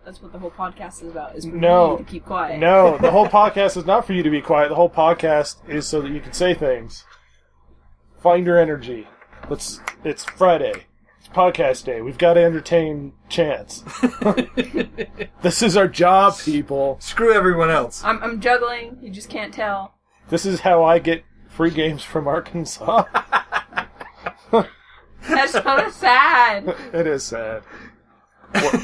That's what the whole podcast is about, is for No. you to keep quiet. No, the whole podcast is not for you to be quiet. The whole podcast is so that you can say things. Find your energy. It's Friday. It's podcast day. We've got to entertain Chance. This is our job, people. Screw everyone else. I'm juggling. You just can't tell. This is how I get free games from Arkansas. That's so sad. It is sad.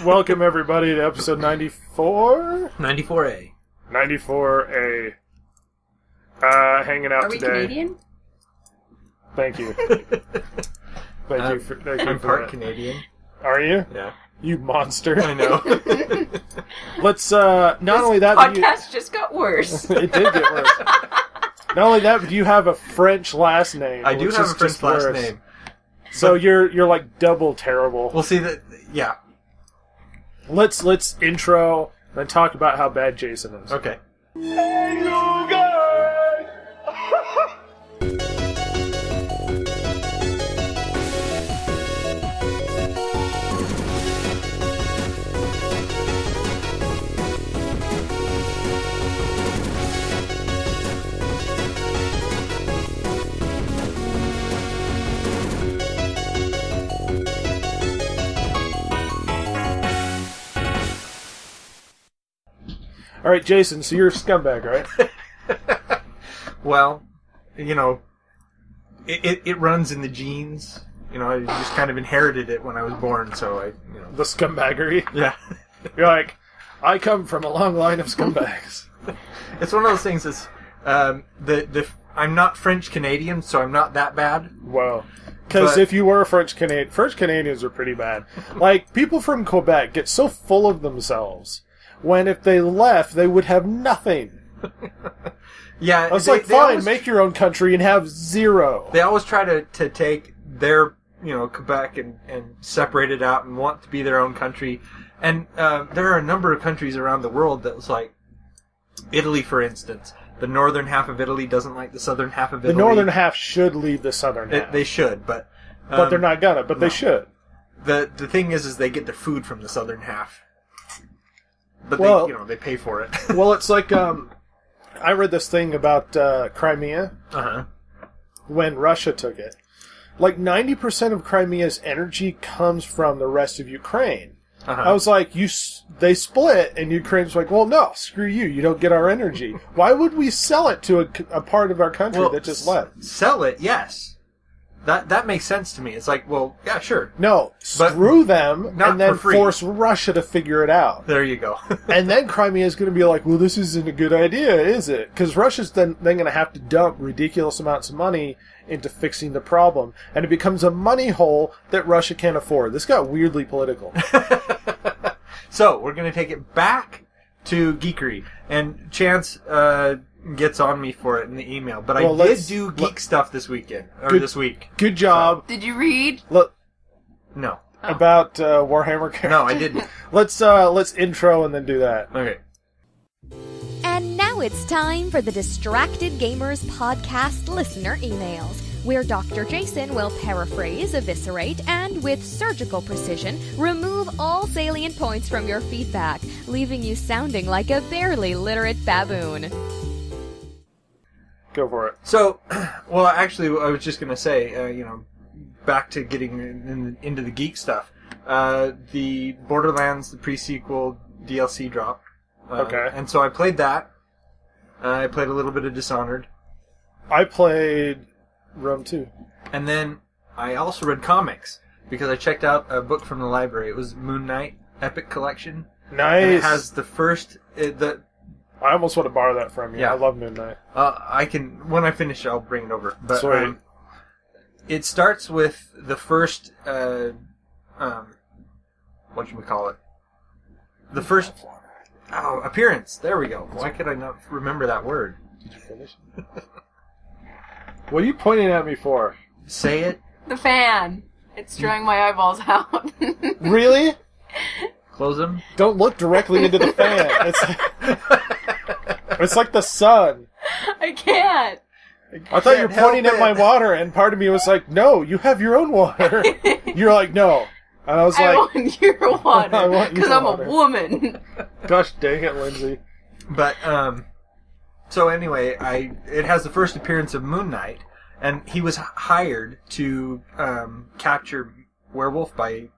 Welcome, everybody, to episode 94? 94A. 94A. Hanging out Are we today. Canadian? Thank you. Thank you for I'm part that. Canadian. Are you? Yeah. You monster. I know. Let's, not only that, but Podcast just got worse. it did get worse. Not only that, but you have a French last name. I do which have is a French just last worse. name. So you're like double terrible. We'll see that. Yeah. Let's intro and talk about how bad Jason is. Okay. Hey, you guys! All right, Jason. So you're a scumbag, right? Well, you know, it runs in the genes. You know, I just kind of inherited it when I was born, so The scumbaggery. Yeah. You're like, I come from a long line of scumbags. It's one of those things that's, I'm not French Canadian, so I'm not that bad. Whoa. Because But- if you were French Canadians are pretty bad. Like, people from Quebec get so full of themselves, when if they left, they would have nothing. Yeah. I was like, they fine, always- make your own country and have zero. They always try to take their, Quebec and separate it out and want to be their own country. And there are a number of countries around the world that was like, Italy, for instance. The northern half of Italy doesn't like the southern half of The Italy. northern half should leave the southern half. They should, but but they're not gonna, but no. they should. The thing is they get their food from the southern half. But Well- they pay for it. Well, it's like, I read this thing about Crimea Uh-huh. when Russia took it. Like, 90% of Crimea's energy comes from the rest of Ukraine. Uh-huh. I was like, they split, and Ukraine's like, well, no, screw you, you don't get our energy. Why would we sell it to a part of our country that just left? Sell it, yes. That makes sense to me. It's like, well, yeah, sure. No, screw them, not and then for free. force Russia to figure it out. There you go. And then Crimea is going to be like, well, this isn't a good idea, is it? Because Russia's then going to have to dump ridiculous amounts of money into fixing the problem. And it becomes a money hole that Russia can't afford. This got weirdly political. So, we're going to take it back to geekery. And Chance gets on me for it in the email. But Well, I did let's- do geek stuff this weekend. Or Good- this week. Good job. Did you read? Look, No. about Warhammer characters. No, I didn't. Let's intro and then do that. Okay. And now it's time for the Distracted Gamers podcast listener emails, where Dr. Jason will paraphrase, eviscerate, and with surgical precision, remove all salient points from your feedback, leaving you sounding like a barely literate baboon. Go for it. So, well, actually, I was just going to say, back to getting into the geek stuff. The Borderlands, the pre-sequel DLC dropped. Okay. And so I played that. I played a little bit of Dishonored. I played Rome 2. And then I also read comics, because I checked out a book from the library. It was Moon Knight Epic Collection. Nice. And it has the first... I almost want to borrow that from you. Yeah. I love Moon Knight. I can... When I finish, I'll bring it over. But, Sweet. it starts with the first... whatchamacallit? The first... Oh, appearance. There we go. Why could I not remember that word? Did you finish? What are you pointing at me for? Say it. The fan. It's drying my eyeballs out. Really? Close them. Don't look directly into the fan. It's like the sun. I can't. I thought you were Can't help pointing at my it. water, and part of me was like, no, you have your own water. You're like, no, And I was I like, want your I water want your because I'm water. a woman. gosh dang it, Lindsay. But so anyway, it has the first appearance of Moon Knight, and he was hired to capture werewolf by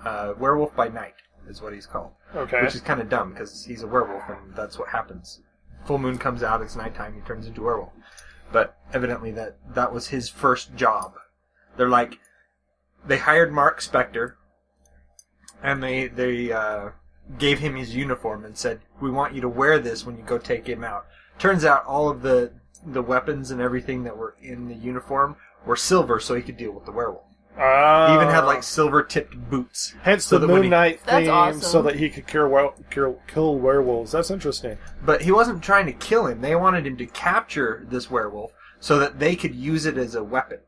night is what he's called. Okay. Which is kind of dumb because he's a werewolf and that's what happens. Full moon comes out, it's nighttime, he turns into a werewolf. But evidently that was his first job. They hired Mark Spector, and they gave him his uniform and said, "We want you to wear this when you go take him out." Turns out all of the weapons and everything that were in the uniform were silver, so he could deal with the werewolf. He even had silver-tipped boots. Hence so the that when Moon Knight That's theme, awesome. so that he could kill werewolves. That's interesting. But he wasn't trying to kill him. They wanted him to capture this werewolf so that they could use it as a weapon.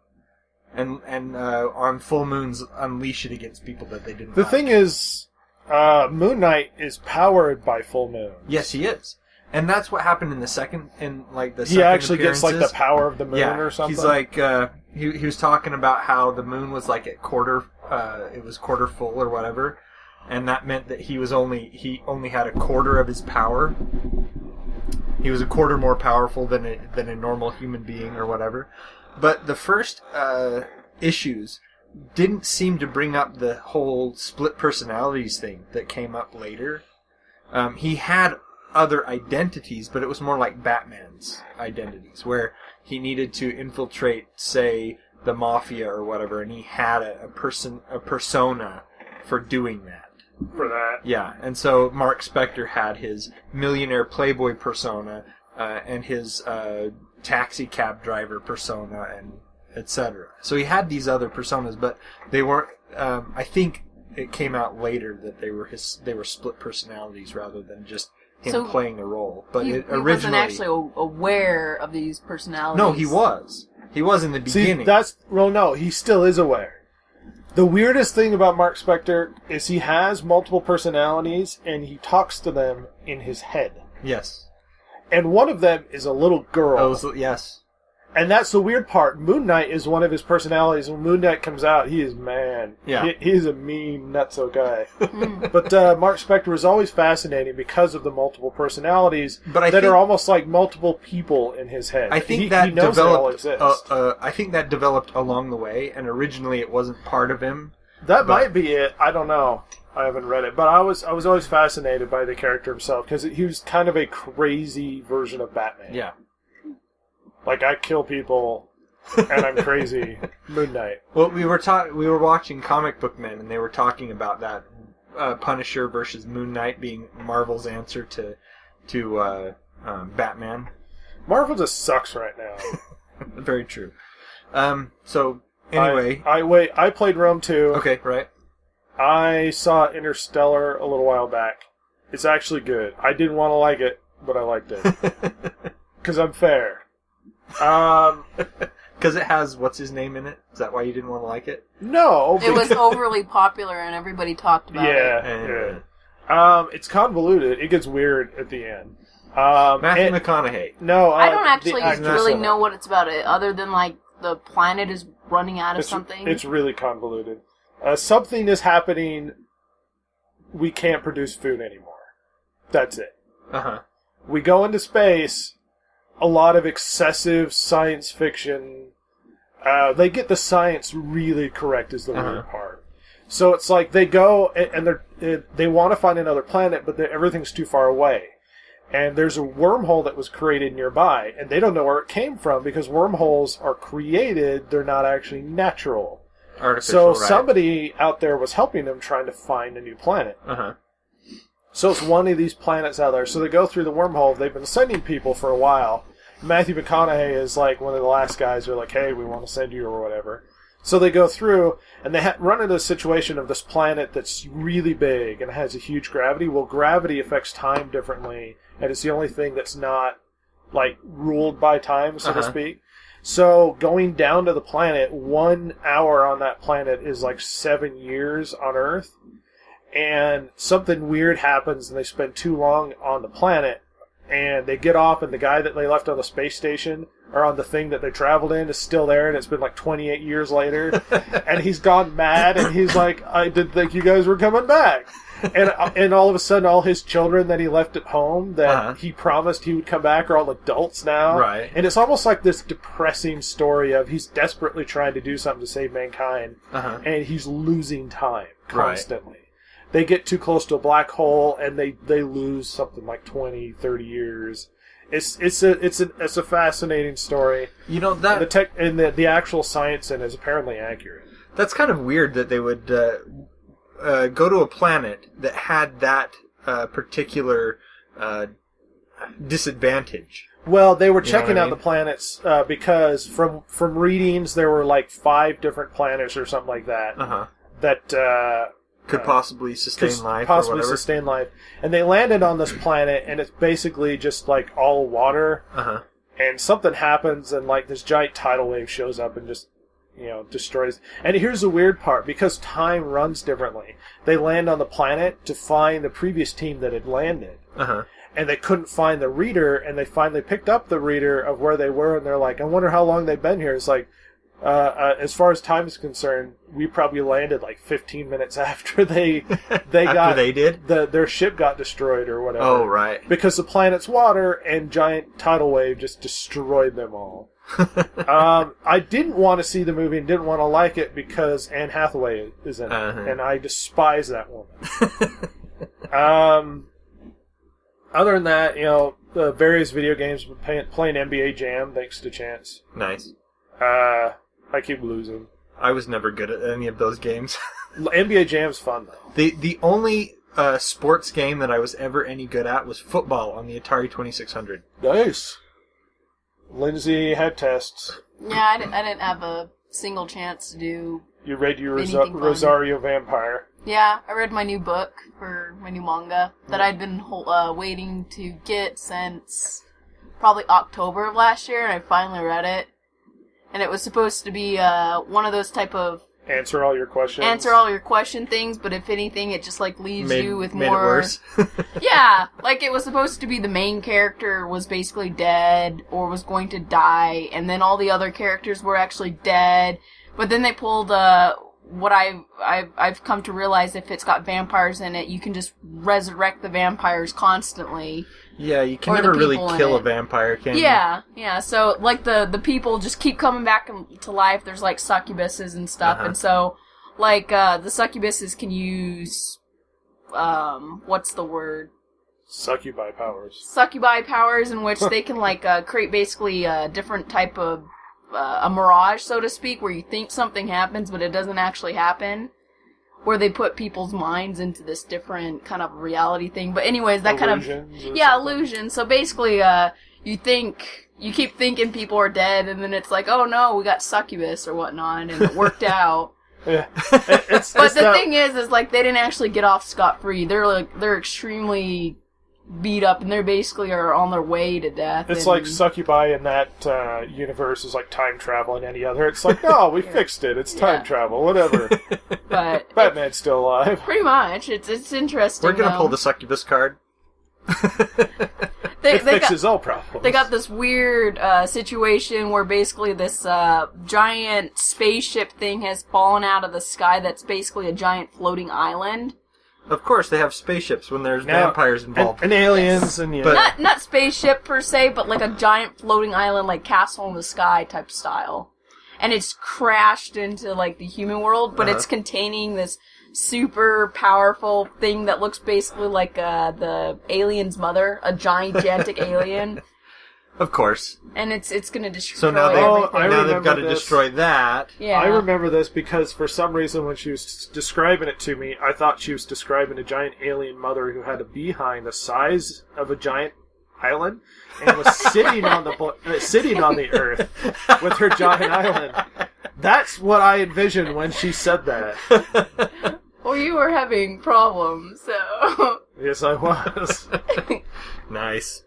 And on full moons, unleash it against people that they didn't The like. thing is, Moon Knight is powered by full moon. Yes, he is. And that's what happened in the second He actually gets the appearances. power of the moon Yeah, or something. he's like he was talking about how the moon was like at quarter it was quarter full or whatever, and that meant that he only had a quarter of his power. He was a quarter more powerful than a normal human being or whatever. But the first issues didn't seem to bring up the whole split personalities thing that came up later. He had other identities, but it was more like Batman's identities, where he needed to infiltrate, say, the mafia or whatever, and he had a persona for doing that. for that. Yeah, and so Mark Spector had his millionaire playboy persona, and his taxi cab driver persona, and etc. So he had these other personas, but they weren't. I think it came out later that they were split personalities rather than just him playing a role. But he originally wasn't actually aware of these personalities. no, he was. He was in the beginning. See, he still is aware. The weirdest thing about Mark Spector is he has multiple personalities and he talks to them in his head. Yes. And one of them is a little girl. Yes. And that's the weird part. Moon Knight is one of his personalities. When Moon Knight comes out, he is man. Yeah. He's a mean, nutso guy. But Mark Spector was always fascinating because of the multiple personalities that are almost like multiple people in his head. I think he that knows developed. they all exist. I think that developed along the way, and originally it wasn't part of him. That might be it. I don't know. I haven't read it, but I was always fascinated by the character himself because he was kind of a crazy version of Batman. Yeah. Like, I kill people, and I'm crazy. Moon Knight. Well, we were watching Comic Book Men, and they were talking about that Punisher versus Moon Knight being Marvel's answer to Batman. Marvel just sucks right now. Very true. So anyway, I played Rome 2. okay, right. I saw Interstellar a little while back. It's actually good. I didn't want to like it, but I liked it. Because I'm fair. Because it has what's his name in it. Is that why you didn't want to like it? No. It was overly popular and everybody talked about it. Yeah. It's convoluted. It gets weird at the end. Matthew McConaughey. No, I don't actually the actress really in it. know what it's about, other than like the planet is running out of something. It's really convoluted. Something is happening. We can't produce food anymore. That's it. Uh-huh. We go into space. A lot of excessive science fiction. They get the science really correct is the weird part. So it's like they go and they want to find another planet, but everything's too far away. And there's a wormhole that was created nearby, and they don't know where it came from because wormholes are created, they're not actually natural. Artificial, so right. somebody out there was helping them trying to find a new planet. Uh-huh. So it's one of these planets out there. So they go through the wormhole. They've been sending people for a while. Matthew McConaughey is like one of the last guys who are like, hey, we want to send you or whatever. So they go through, and they run into a situation of this planet that's really big and has a huge gravity. Well, gravity affects time differently, and it's the only thing that's not, like, ruled by time, so to speak. So going down to the planet, 1 hour on that planet is like 7 years on Earth. And something weird happens, and they spend too long on the planet, and they get off, and the guy that they left on the space station or on the thing that they traveled in is still there, and it's been like 28 years later, and he's gone mad, and he's like, I didn't think you guys were coming back. And all of a sudden, all his children that he left at home that he promised he would come back are all adults now. Right. And it's almost like this depressing story of he's desperately trying to do something to save mankind, and he's losing time constantly. Right. They get too close to a black hole, and they lose something like 20, 30 years. It's a fascinating story. You know that the actual science in it is apparently accurate. That's kind of weird that they would go to a planet that had that particular disadvantage. Well, they were checking out the planets because from readings there were like 5 different planets or something like that that could possibly sustain life. Possibly sustain life, and they landed on this planet, and it's basically just like all water. And something happens, and like this giant tidal wave shows up and just destroys. And here's the weird part: because time runs differently, they land on the planet to find the previous team that had landed. And they couldn't find the reader, and they finally picked up the reader of where they were, and they're like, I wonder how long they've been here. It's like, as far as time is concerned, we probably landed like 15 minutes after they did. Their ship got destroyed or whatever. Oh, right. Because the planet's water and giant tidal wave just destroyed them all. I didn't want to see the movie and didn't want to like it because Anne Hathaway is in it, and I despise that woman. Other than that, the various video games, playing NBA Jam thanks to Chance. Nice. I keep losing. I was never good at any of those games. NBA Jam's fun, though. The only sports game that I was ever any good at was football on the Atari 2600. Nice. Lindsay had tests. Yeah, I didn't have a single chance to do. You read your Rosario Vampire. Yeah, I read my new book for my new manga that I'd been waiting to get since probably October of last year, and I finally read it. And it was supposed to be one of those type of answer all your question things, but if anything, it just like leaves you with made more. It worse. Yeah, like it was supposed to be the main character was basically dead or was going to die, and then all the other characters were actually dead. But then they pulled what I've come to realize, if it's got vampires in it, you can just resurrect the vampires constantly. Yeah, you can never really kill a vampire, can you? Yeah. So, like, the people just keep coming back to life. There's, like, succubuses and stuff. And so, like, the succubuses can use, what's the word? Succubi powers. Succubi powers, in which they can, like, create basically a different type of, a mirage, so to speak, where you think something happens, but it doesn't actually happen. Where they put people's minds into this different kind of reality thing. But anyways, that Illusions kind of... illusion. So basically, you keep thinking people are dead, and then it's like, oh no, we got succubus or whatnot, and it worked out. Yeah. But the thing is like, they didn't actually get off scot-free. They're extremely beat up, and they basically are on their way to death. It's like succubi in that universe is like time travel in any other. It's like, no, we fixed it. It's time travel, whatever. But Batman's still alive. Pretty much. It's interesting. We're gonna pull the succubus card. It fixes all problems. They got this weird situation where basically this giant spaceship thing has fallen out of the sky that's basically a giant floating island. Of course, they have spaceships when there's vampires involved. And aliens, and But not spaceship per se, but like a giant floating island, like Castle in the Sky type style. And it's crashed into like the human world, but it's containing this super powerful thing that looks basically like the alien's mother, a gigantic alien. Of course. And it's going to destroy So now they've got to this. destroy that. Yeah. I remember this because for some reason when she was describing it to me, I thought she was describing a giant alien mother who had a behind the size of a giant island and was sitting on the earth with her giant island. That's what I envisioned when she said that. Well, you were having problems, so... Yes, I was. Nice.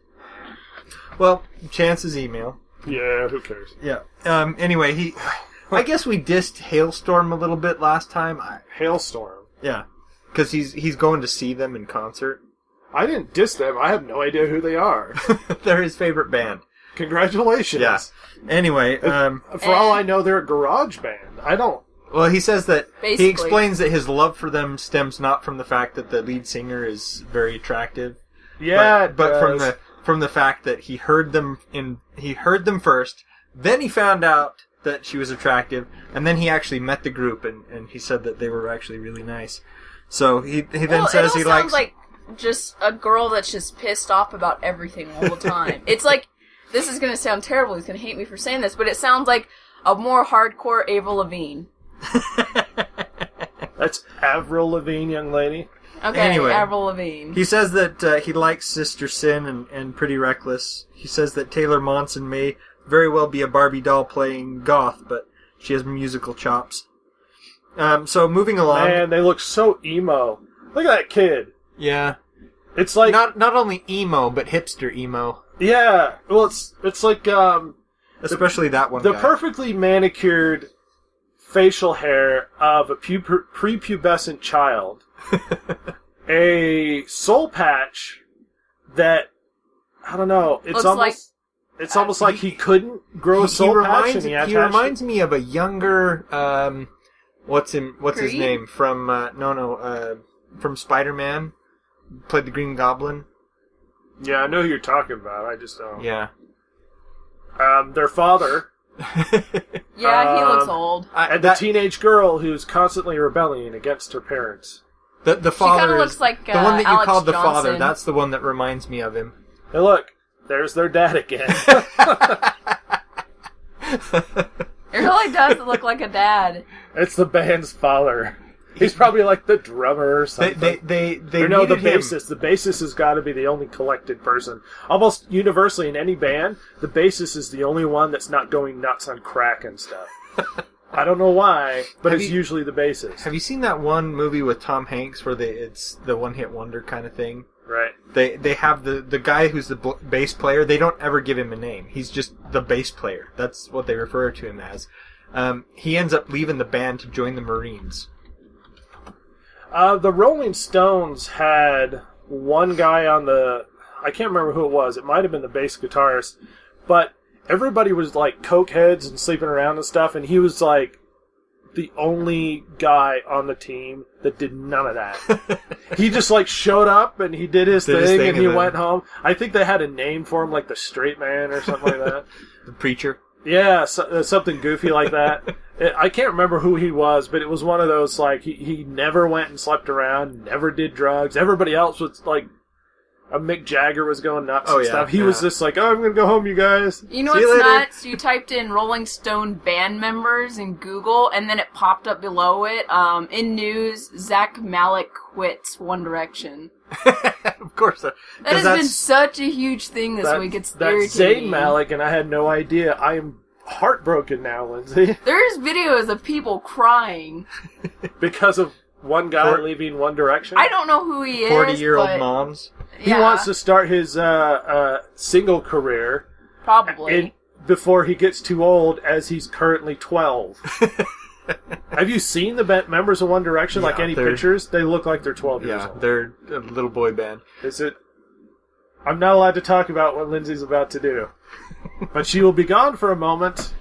Well, Chance's email. Yeah, who cares? Yeah. Anyway, I guess we dissed Hailstorm a little bit last time. Hailstorm? Yeah. Because he's going to see them in concert. I didn't diss them. I have no idea who they are. They're his favorite band. Congratulations. Yeah. Anyway, for all I know, they're a garage band. I don't... Well, he says that Basically. he explains that his love for them stems not from the fact that the lead singer is very attractive, but from the fact that he heard them first, then he found out that she was attractive, and then he actually met the group, and he said that they were actually really nice. So he then says he likes... sounds like just a girl that's just pissed off about everything all the time. It's like, this is going to sound terrible, he's going to hate me for saying this, but it sounds like a more hardcore Avril Lavigne. That's Avril Lavigne, young lady. Okay, Anyway, Avril Lavigne. He says that he likes Sister Sin and Pretty Reckless. He says that Taylor Monson may very well be a Barbie doll playing goth, but she has musical chops. So moving along. Man, they look so emo. Look at that kid. Yeah. It's like... Not only emo, but hipster emo. Yeah. Well, it's like... Especially that one The guy. perfectly manicured facial hair of a prepubescent child. A soul patch that... I don't know. It's almost like he couldn't grow a soul patch, and he reminds me of a younger, what's his Creed? name from from Spider-Man, played the Green Goblin. Yeah, I know who you're talking about. I just don't. Yeah. Their father, Yeah, he looks old. and the teenage girl who's constantly rebelling against her parents. The father kinda is looks like, the one that you Alex called the father. Johnson. That's the one that reminds me of him. Hey, look, there's their dad again. It really does look like a dad. It's the band's father. He's probably like the drummer or something. They Or no, the needed him. bassist. The bassist has got to be the only collected person. Almost universally in any band, the bassist is the only one that's not going nuts on crack and stuff. I don't know why, but it's usually the bassist. Have you seen that one movie with Tom Hanks where it's the one-hit wonder kind of thing? Right. They have the guy who's the bass player. They don't ever give him a name. He's just the bass player. That's what they refer to him as. He ends up leaving the band to join the Marines. The Rolling Stones had one guy on the... I can't remember who it was. It might have been the bass guitarist. But everybody was like coke heads and sleeping around and stuff, and he was like the only guy on the team that did none of that. He just like showed up and he did his thing and he went home. I think they had a name for him, like the straight man or something like that. The preacher. Yeah, something goofy like that. I can't remember who he was, but it was one of those, like, he never went and slept around, never did drugs. Everybody else was, like, Mick Jagger was going nuts and stuff. He was just like, oh, I'm going to go home, you guys. You know See what's you later. nuts? You typed in Rolling Stone band members in Google, and then it popped up below it. In news, Zac Malik quits One Direction. Of course. That has been such a huge thing this week. It's irritating. That's Zayn Malik, and I had no idea. I am heartbroken now, Lindsay. There's videos of people crying. Because of one guy leaving One Direction? I don't know who he is, 40-year-old moms. He wants to start his single career. Probably. Before he gets too old, as he's currently 12. Have you seen the members of One Direction? Yeah, like any pictures? They look like they're 12 years old. Yeah, they're a little boy band. Is it? I'm not allowed to talk about what Lindsay's about to do. But she will be gone for a moment.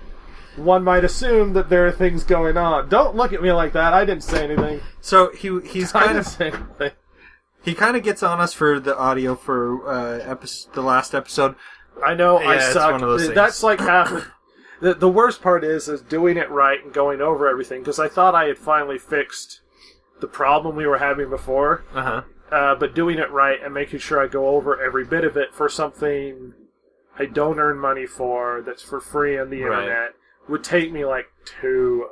One might assume that there are things going on. Don't look at me like that. I didn't say anything. So he's kind of... say anything. He kind of gets on us for the audio for the last episode. I know, Yeah, I it's suck. one of those things. That's like half of... The worst part is doing it right and going over everything, because I thought I had finally fixed the problem we were having before. Uh-huh. But doing it right and making sure I go over every bit of it for something I don't earn money for, that's for free on the internet, would take me like 2-3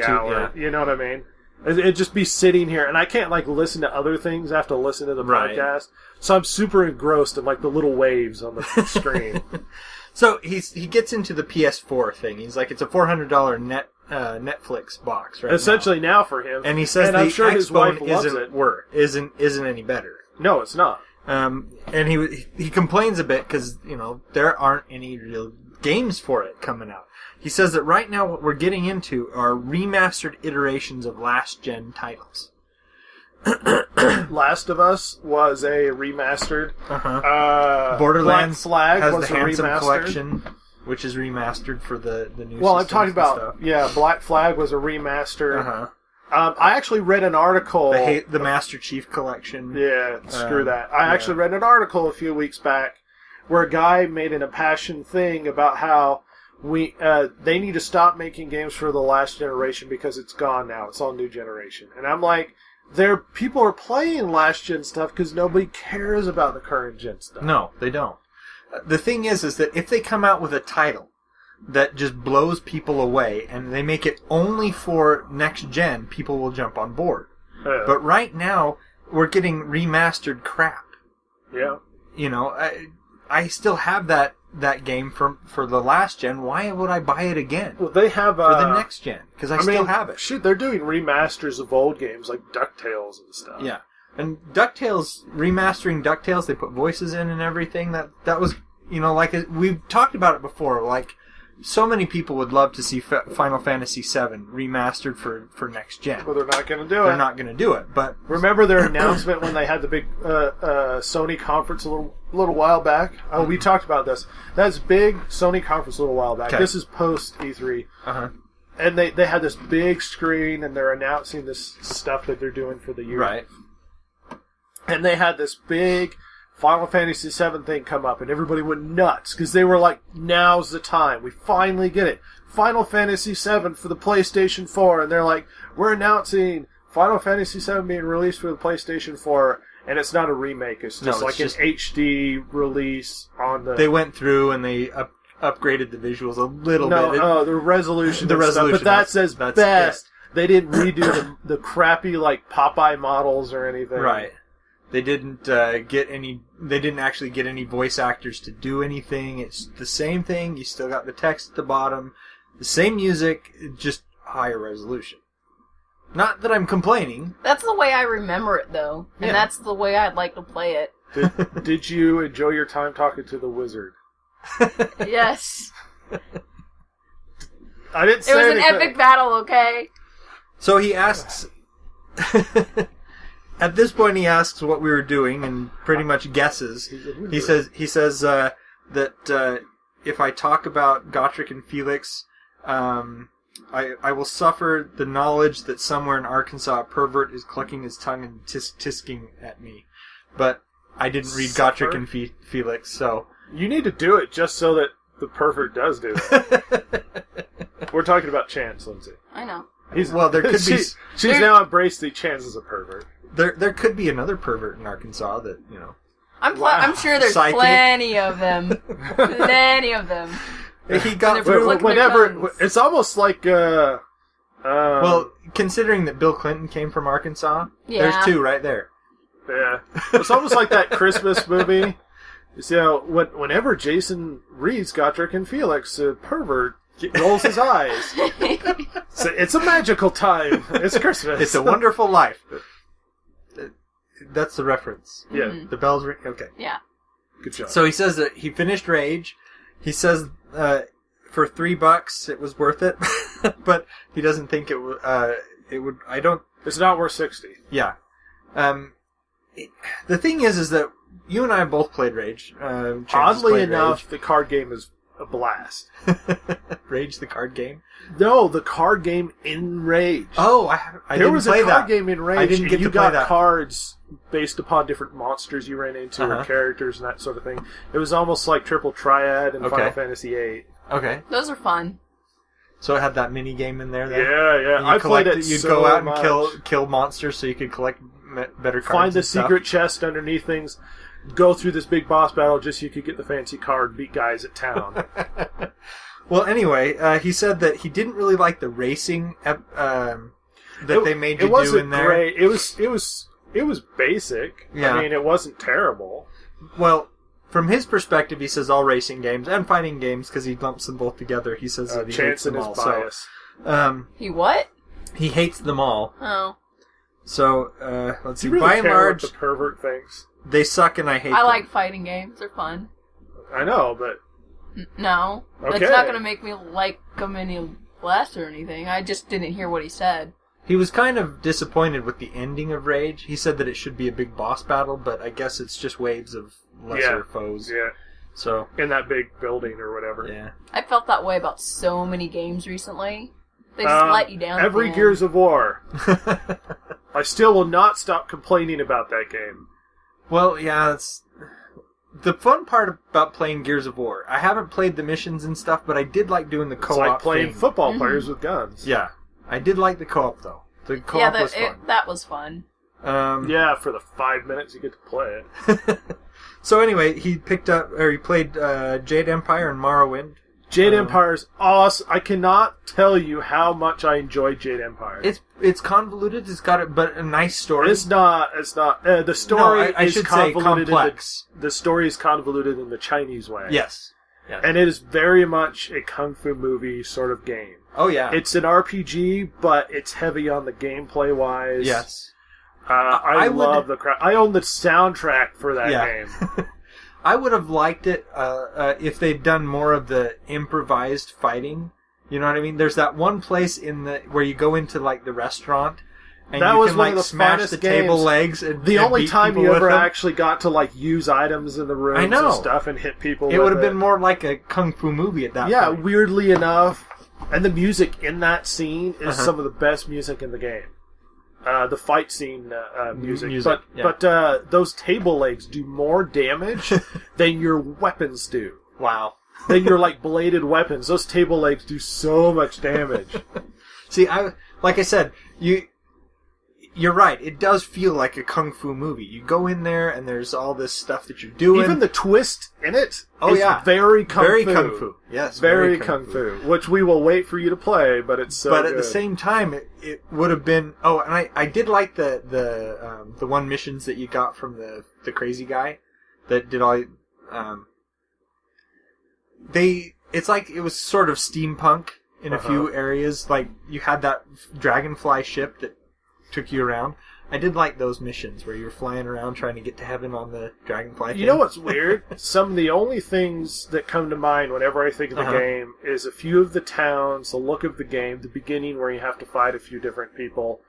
hours. Yeah. You know what I mean? It'd just be sitting here, and I can't like listen to other things. I have to listen to the podcast. So I'm super engrossed in like the little waves on the screen. So he gets into the PS4 thing. He's like, it's a $400 Netflix box, right? Essentially now for him. And he says I'm sure his wife loves it. Isn't any better. No, it's not. And he complains a bit because, there aren't any real games for it coming out. He says that right now what we're getting into are remastered iterations of last-gen titles. Last of Us was a remastered. Borderlands Black Flag has was the a Handsome remastered. Collection, which is remastered for the new. Well, I'm talking systems and about stuff. Black Flag was a remaster. I actually read an article. The Master Chief Collection. Yeah, screw that. I actually read an article a few weeks back where a guy made an impassioned thing about how they need to stop making games for the last generation because it's gone now. It's all new generation. And I'm like, people are playing last gen stuff because nobody cares about the current gen stuff. No, they don't. The thing is that if they come out with a title that just blows people away and they make it only for next gen, people will jump on board. Yeah. But right now, we're getting remastered crap. Yeah. You know, I still have that game for the last gen. Why would I buy it again? Well, they have for the next gen, because I still have it. Shoot, they're doing remasters of old games like DuckTales and stuff. Yeah, and DuckTales, remastering DuckTales, they put voices in and everything. That was, you know, like we've talked about it before. Like, so many people would love to see Final Fantasy VII remastered for next gen. Well, they're not going to do it. They're not going to do it. But remember their announcement when they had the big Sony conference a little while back? Oh, we talked about this. That's big Sony conference a little while back. Okay. This is post E3. And they had this big screen, and they're announcing this stuff that they're doing for the year. Right. And they had this big Final Fantasy VII thing come up, and everybody went nuts, because they were like, now's the time. We finally get it. Final Fantasy VII for the PlayStation 4, and they're like, we're announcing Final Fantasy VII being released for the PlayStation 4, and it's not a remake. It's just an HD release on the... They went through and they upgraded the visuals a little bit. No, the resolution. The resolution. Stuff, but that says best. Yeah. They didn't redo the crappy, like, Popeye models or anything. Right. They didn't get any. They didn't actually get any voice actors to do anything. It's the same thing. You still got the text at the bottom, the same music, just higher resolution. Not that I'm complaining. That's the way I remember it, though, and that's the way I'd like to play it. Did you enjoy your time talking to the wizard? Yes. I didn't say it was anything. an epic battle, okay? So he asks. At this point, he asks what we were doing and pretty much guesses. He says that if I talk about Gotrek and Felix, I will suffer the knowledge that somewhere in Arkansas a pervert is clucking his tongue and tisking at me. But I didn't read Gotrek and Felix, so... You need to do it just so that the pervert does do it. We're talking about Chance, Lindsay. I know. Well, there could be... She's now embraced the Chance as a pervert. There could be another pervert in Arkansas that, you know... I'm sure there's Psychic. plenty of them. Plenty of them. He got through whenever it's almost like well, considering that Bill Clinton came from Arkansas, there's two right there. Yeah, it's almost like that Christmas movie. You see how whenever Jason reads Gotrek and Felix, a pervert rolls his eyes. It's a magical time. It's Christmas. It's a wonderful life. That's the reference. Yeah. Mm-hmm. The bells ring. Okay. Yeah. Good job. So he says that he finished Rage. He says for $3 it was worth it, but he doesn't think it would. I don't. It's not worth $60. Yeah. The thing is that you and I both played Rage. Oddly enough, the card game is a blast. Rage, the card game? No, the card game in Rage. Oh, I there didn't was play a card that. game in Rage. I didn't get you to play got that. cards based upon different monsters you ran into, or characters and that sort of thing. It was almost like Triple Triad and Final Fantasy VIII. Okay. Those are fun. So it had that mini game in there. Then? Yeah. I played it. You'd so go out much. and kill monsters so you could collect better cards. Find the and stuff. secret chest underneath things. Go through this big boss battle just so you could get the fancy card, beat guys at town. Well, anyway, he said that he didn't really like the racing that they made you do in there. Great. It was basic. Yeah. I mean, it wasn't terrible. Well, from his perspective, he says all racing games and fighting games, because he lumps them both together. He says that he hates Chance and them his all. bias. So, He what? he hates them all. Oh. So let's see. Do you really By and care large, what the pervert thinks? they suck, and I hate I them. like fighting games. They're fun. I know, but No. Okay. That's not going to make me like them any less or anything. I just didn't hear what he said. He was kind of disappointed with the ending of Rage. He said that it should be a big boss battle, but I guess it's just waves of lesser foes. Yeah. So in that big building or whatever. Yeah. I felt that way about so many games recently. They just let you down. Every Gears of War. I still will not stop complaining about that game. Well, yeah, it's the fun part about playing Gears of War. I haven't played the missions and stuff, but I did like doing the co-op. It's like playing thing. football players with guns. Yeah, I did like the co-op though. The co-op was fun. That was fun. Yeah, for the 5 minutes you get to play it. So anyway, he played Jade Empire and Morrowind. Jade Empire's awesome. I cannot tell you how much I enjoy Jade Empire. It's convoluted. It's got a nice story. It's not. The story I is should say convoluted. complex. The story is convoluted in the Chinese way. Yes. And it is very much a kung fu movie sort of game. Oh yeah. It's an RPG, but it's heavy on the gameplay wise. Yes. I love the crowd. I own the soundtrack for that game. I would have liked it if they'd done more of the improvised fighting. You know what I mean? There's that one place where you go into like the restaurant and that you was can one like of the smash funnest the games. table legs. And, the and only beat time you people ever with them. actually got to like use items in the rooms and stuff and hit people. It would have been more like a kung fu movie at that point. Yeah, weirdly enough, and the music in that scene is some of the best music in the game. The fight scene music. But those table legs do more damage than your weapons do. Wow. Than your like bladed weapons. Those table legs do so much damage. See, like I said, you're right. It does feel like a kung fu movie. You go in there and there's all this stuff that you're doing. Even the twist in it is very kung fu. Yes, very kung fu. Which we will wait for you to play, but it's so But good. at the same time, it would have been... Oh, and I did like the one missions that you got from the crazy guy that did all... It's like it was sort of steampunk in a few areas. Like, you had that dragonfly ship that took you around. I did like those missions where you were flying around trying to get to heaven on the dragonfly thing. You know what's weird? Some of the only things that come to mind whenever I think of the game is a few of the towns, the look of the game, the beginning where you have to fight a few different people,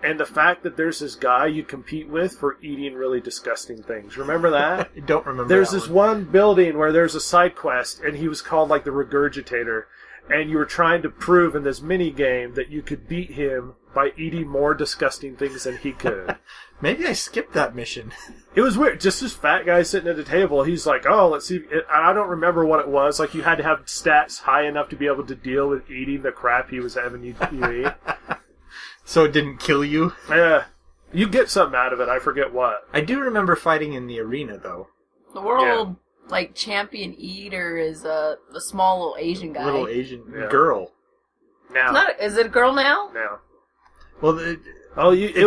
and the fact that there's this guy you compete with for eating really disgusting things. Remember that? I don't remember There's that this one building where there's a side quest, and he was called like the Regurgitator, and you were trying to prove in this mini game that you could beat him by eating more disgusting things than he could. Maybe I skipped that mission. It was weird. Just this fat guy sitting at the table. He's like, oh, let's see. I don't remember what it was. Like, you had to have stats high enough to be able to deal with eating the crap he was having you eat. So it didn't kill you? Yeah. You get something out of it. I forget what. I do remember fighting in the arena, though. The world, champion eater is a small little Asian guy. Little Asian girl. Now. Is it a girl now? No. Well, it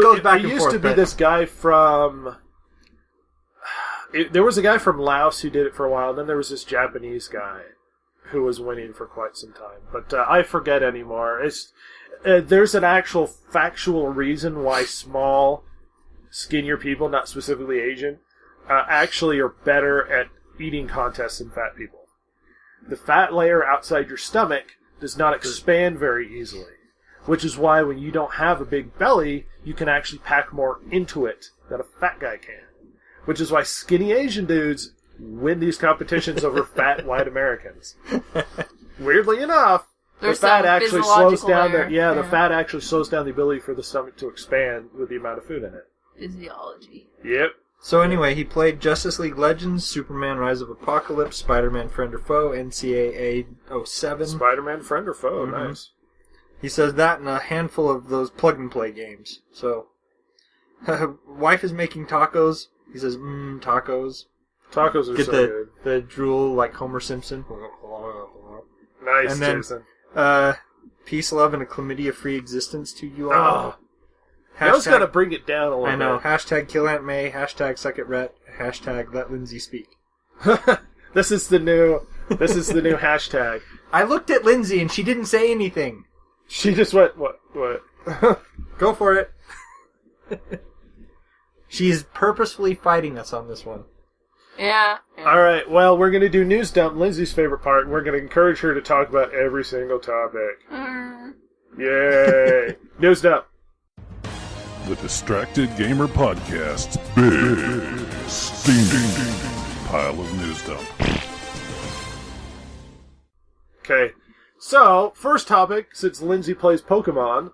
goes back and used forth, to be this guy from... there was a guy from Laos who did it for a while, and then there was this Japanese guy who was winning for quite some time. But I forget anymore. There's an actual factual reason why small, skinnier people, not specifically Asian, actually are better at eating contests than fat people. The fat layer outside your stomach does not expand very easily. Which is why when you don't have a big belly, you can actually pack more into it than a fat guy can. Which is why skinny Asian dudes win these competitions over fat white Americans. Weirdly enough, the fat actually slows down the fat actually slows down the ability for the stomach to expand with the amount of food in it. Physiology. Yep. So anyway, he played Justice League Legends, Superman Rise of Apocalypse, Spider-Man Friend or Foe, NCAA 07. Spider-Man Friend or Foe, nice. He says that and a handful of those plug-and-play games. So, wife is making tacos. He says, tacos. Tacos are Get so the, good. the drool like Homer Simpson. Nice, and then, Jason. Peace, love, and a chlamydia-free existence to you all. I was going to bring it down a little bit. I know. Hashtag kill Aunt May. Hashtag suck it Rhett. Hashtag let Lindsay speak. This is the new hashtag. I looked at Lindsay and she didn't say anything. She just went, what? Go for it. She's purposefully fighting us on this one. Yeah. Alright, well, we're going to do News Dump, Lindsay's favorite part, and we're going to encourage her to talk about every single topic. Yay! News Dump. The Distracted Gamer Podcast's big steaming pile of news dump. Okay, so, first topic, since Lindsay plays Pokemon,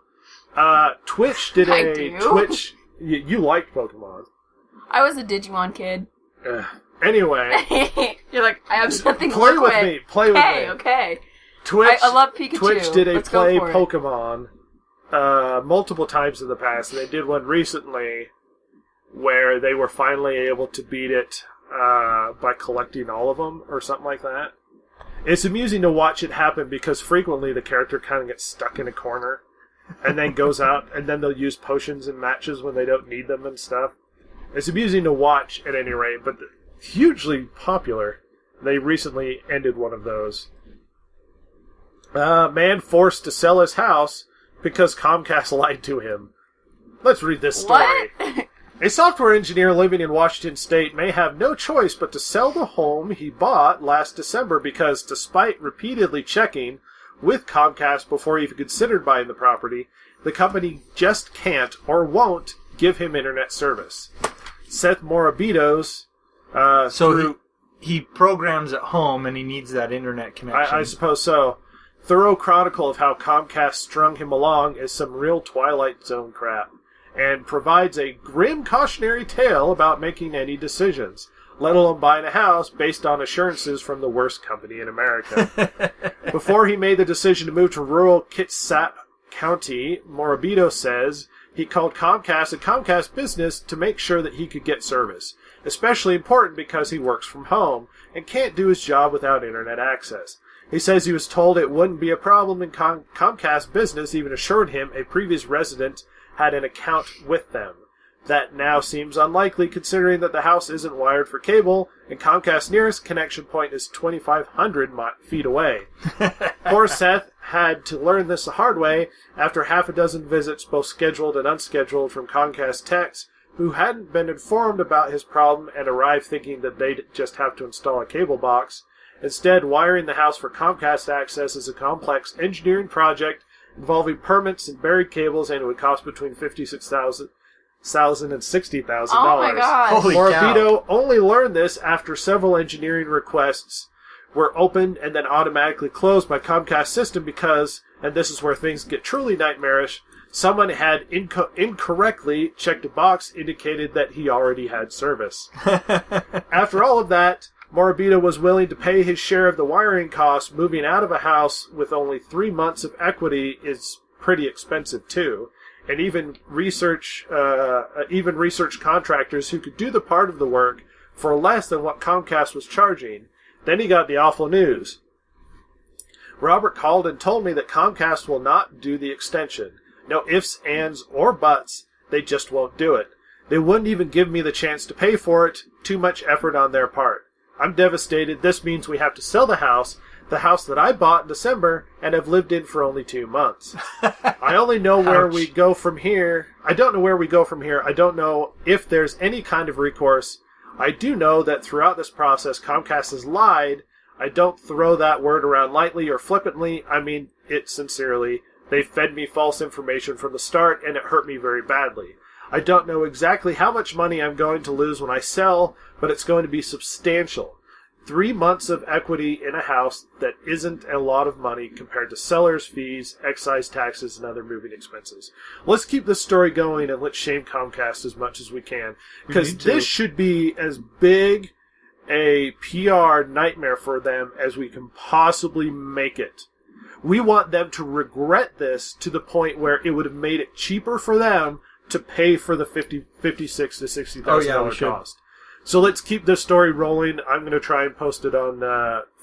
Twitch did I do. Twitch... You liked Pokemon. I was a Digimon kid. Anyway. You're like, I have nothing to Play work with me, play with me. Okay. Twitch, I love Pikachu. Twitch did a Let's go play for it. Pokemon multiple times in the past, and they did one recently where they were finally able to beat it by collecting all of them, or something like that. It's amusing to watch it happen because frequently the character kind of gets stuck in a corner and then goes out, and then they'll use potions in matches when they don't need them and stuff. It's amusing to watch at any rate, but hugely popular. They recently ended one of those. Man forced to sell his house because Comcast lied to him. Let's read this story. What? A software engineer living in Washington State may have no choice but to sell the home he bought last December because, despite repeatedly checking with Comcast before he even considered buying the property, the company just can't or won't give him internet service. Seth Morabito's he programs at home and he needs that internet connection. I suppose so. Thorough chronicle of how Comcast strung him along is some real Twilight Zone crap, and provides a grim cautionary tale about making any decisions, let alone buying a house based on assurances from the worst company in America. Before he made the decision to move to rural Kitsap County, Morabito says he called Comcast a Comcast business to make sure that he could get service, especially important because he works from home and can't do his job without internet access. He says he was told it wouldn't be a problem in Comcast business, even assured him a previous resident had an account with them. That now seems unlikely considering that the house isn't wired for cable and Comcast's nearest connection point is 2,500 feet away. Poor Seth had to learn this the hard way after half a dozen visits, both scheduled and unscheduled, from Comcast techs who hadn't been informed about his problem and arrived thinking that they'd just have to install a cable box. Instead, wiring the house for Comcast access is a complex engineering project involving permits and buried cables, and it would cost between $56,000 and $60,000. Oh my gosh. Holy Morabito only learned this after several engineering requests were opened and then automatically closed by Comcast system because, and this is where things get truly nightmarish, someone had incorrectly checked a box indicated that he already had service. After all of that, Morabito was willing to pay his share of the wiring costs. Moving out of a house with only 3 months of equity is pretty expensive too. And even research contractors who could do the part of the work for less than what Comcast was charging. Then he got the awful news. Robert called and told me that Comcast will not do the extension. No ifs, ands, or buts. They just won't do it. They wouldn't even give me the chance to pay for it. Too much effort on their part. I'm devastated. This means we have to sell the house that I bought in December and have lived in for only 2 months. I only know where we go from here. I don't know where we go from here. I don't know if there's any kind of recourse. I do know that throughout this process, Comcast has lied. I don't throw that word around lightly or flippantly. I mean it sincerely. They fed me false information from the start, and it hurt me very badly. I don't know exactly how much money I'm going to lose when I sell, but it's going to be substantial. 3 months of equity in a house that isn't a lot of money compared to seller's fees, excise taxes, and other moving expenses. Let's keep this story going and let's shame Comcast as much as we can. Because this should be as big a PR nightmare for them as we can possibly make it. We want them to regret this to the point where it would have made it cheaper for them to pay for the $56,000 to $60,000 cost. So let's keep this story rolling. I'm going to try and post it on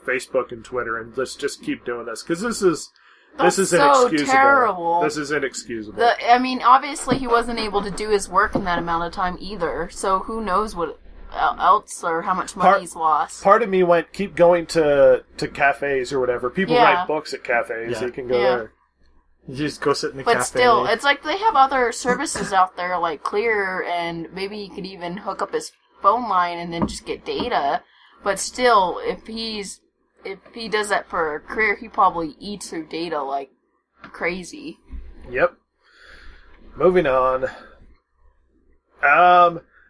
Facebook and Twitter, and let's just keep doing this because this is so inexcusable. Terrible. This is inexcusable. I mean, obviously he wasn't able to do his work in that amount of time either. So who knows what else or how much money he's lost. Part of me went, keep going to cafes or whatever. People write books at cafes. So you can go there. You just go sit in the cafe. But still, it's like they have other services out there like Clear, and maybe he could even hook up his phone line and then just get data. But still, if he does that for a career, he probably eats through data like crazy. Yep. Moving on.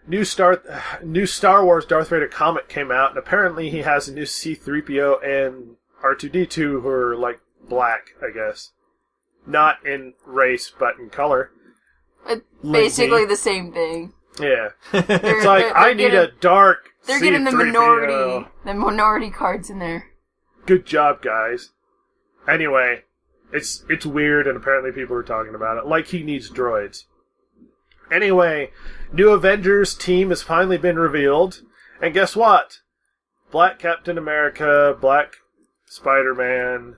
New Star Wars Darth Vader comic came out, and apparently he has a new C-3PO and R2-D2 who are, like, black, I guess. Not in race, but in color. It's basically the same thing. Yeah. It's like, I need a dark They're C-3PO. getting the minority cards in there. Good job, guys. Anyway, it's weird, and apparently people are talking about it. Like he needs droids. Anyway, new Avengers team has finally been revealed. And guess what? Black Captain America, Black Spider-Man,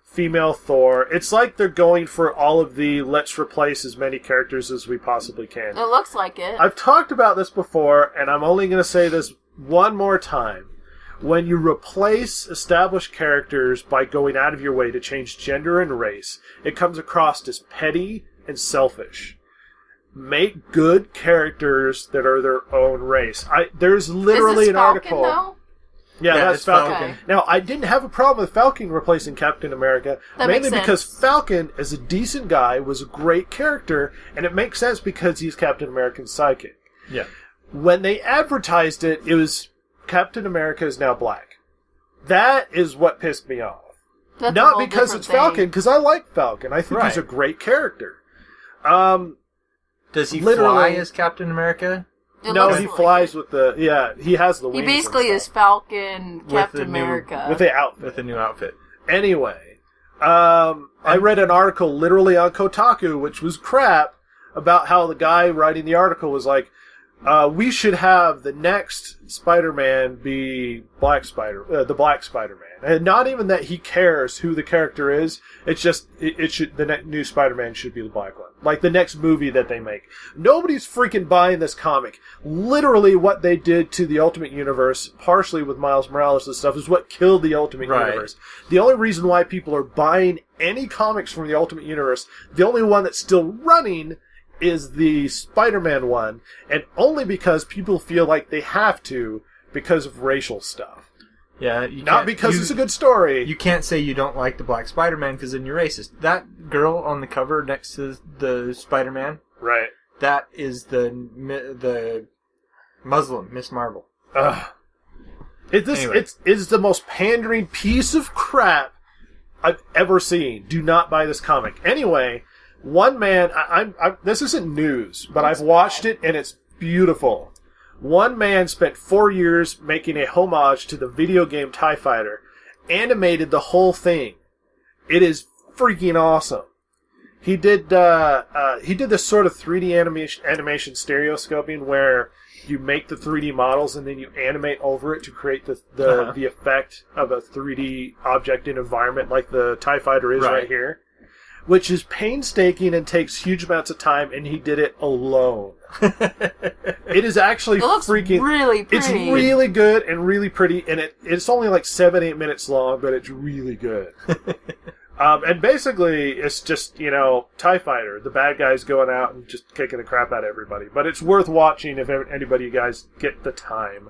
female Thor. It's like they're going for all of the let's replace as many characters as we possibly can. It looks like it. I've talked about this before, and I'm only going to say this one more time. When you replace established characters by going out of your way to change gender and race, it comes across as petty and selfish. Make good characters that are their own race. There's literally Is this an Falcon, article. Though? Yeah, that's Falcon. Okay. Now, I didn't have a problem with Falcon replacing Captain America, That mainly makes sense. because Falcon, as a decent guy, was a great character, and it makes sense because he's Captain America's sidekick. Yeah. When they advertised it, it was Captain America is now black. That is what pissed me off. That's a Not whole because different it's Falcon, thing. because I like Falcon. I think he's a Right. great character. Does he Literally- fly as Captain America? It No, looks he like flies it. with the... Yeah, he has the wings. He basically and is stuff. Falcon, Captain the new- America. With the outfit. With a new outfit. Anyway, I read an article literally on Kotaku, which was crap, about how the guy writing the article was like, we should have the next Spider-Man be the Black Spider-Man. And not even that he cares who the character is, it's just, new Spider-Man should be the black one. Like the next movie that they make. Nobody's freaking buying this comic. Literally what they did to the Ultimate Universe, partially with Miles Morales and stuff, is what killed the Ultimate Right. Universe. The only reason why people are buying any comics from the Ultimate Universe, the only one that's still running is the Spider-Man one, and only because people feel like they have to because of racial stuff. Yeah, Not because it's a good story. You can't say you don't like the Black Spider-Man because then you're racist. That girl on the cover next to the Spider-Man, Right. that is the Muslim, Miss Marvel. Ugh. Anyway. It's the most pandering piece of crap I've ever seen. Do not buy this comic. Anyway, one man, this isn't news, but I've watched it and it's beautiful. One man spent 4 years making a homage to the video game TIE Fighter, animated the whole thing. It is freaking awesome. He did this sort of 3D animation stereoscoping where you make the 3D models and then you animate over it to create the effect of a 3D object in environment like the TIE Fighter is right here. Which is painstaking and takes huge amounts of time, and he did it alone. It is actually It looks freaking... really pretty. It's really good and really pretty, and it's only like 7-8 minutes long, but it's really good. And basically, it's just, TIE Fighter. The bad guys going out and just kicking the crap out of everybody. But it's worth watching if anybody you guys get the time.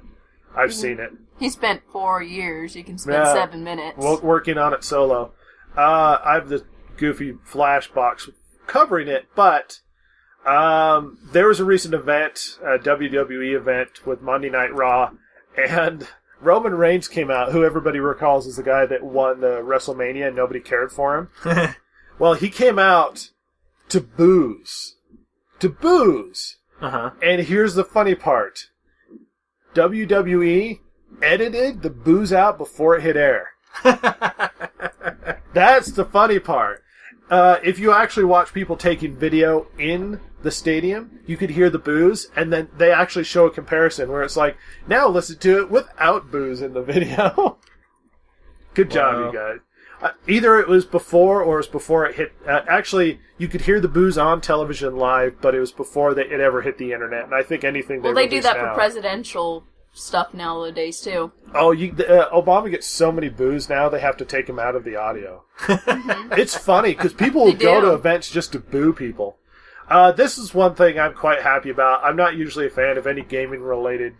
I've seen it. He spent 4 years. You can spend 7 minutes. Working on it solo. I have the goofy flash box covering it, but there was a recent event, a WWE event with Monday Night Raw, and Roman Reigns came out, who everybody recalls as the guy that won the WrestleMania and nobody cared for him. Well, he came out to booze. Uh-huh. And here's the funny part. WWE edited the booze out before it hit air. That's the funny part. If you actually watch people taking video in the stadium, you could hear the boos, and then they actually show a comparison where it's like, now listen to it without boos in the video. Good job, you guys. Either it was before or it was before it hit... actually, you could hear the boos on television live, but it was before it ever hit the internet, and I think anything they do that for presidential stuff nowadays, too. Oh, Obama gets so many boos now, they have to take him out of the audio. It's funny, because people will go to events just to boo people. This is one thing I'm quite happy about. I'm not usually a fan of any gaming-related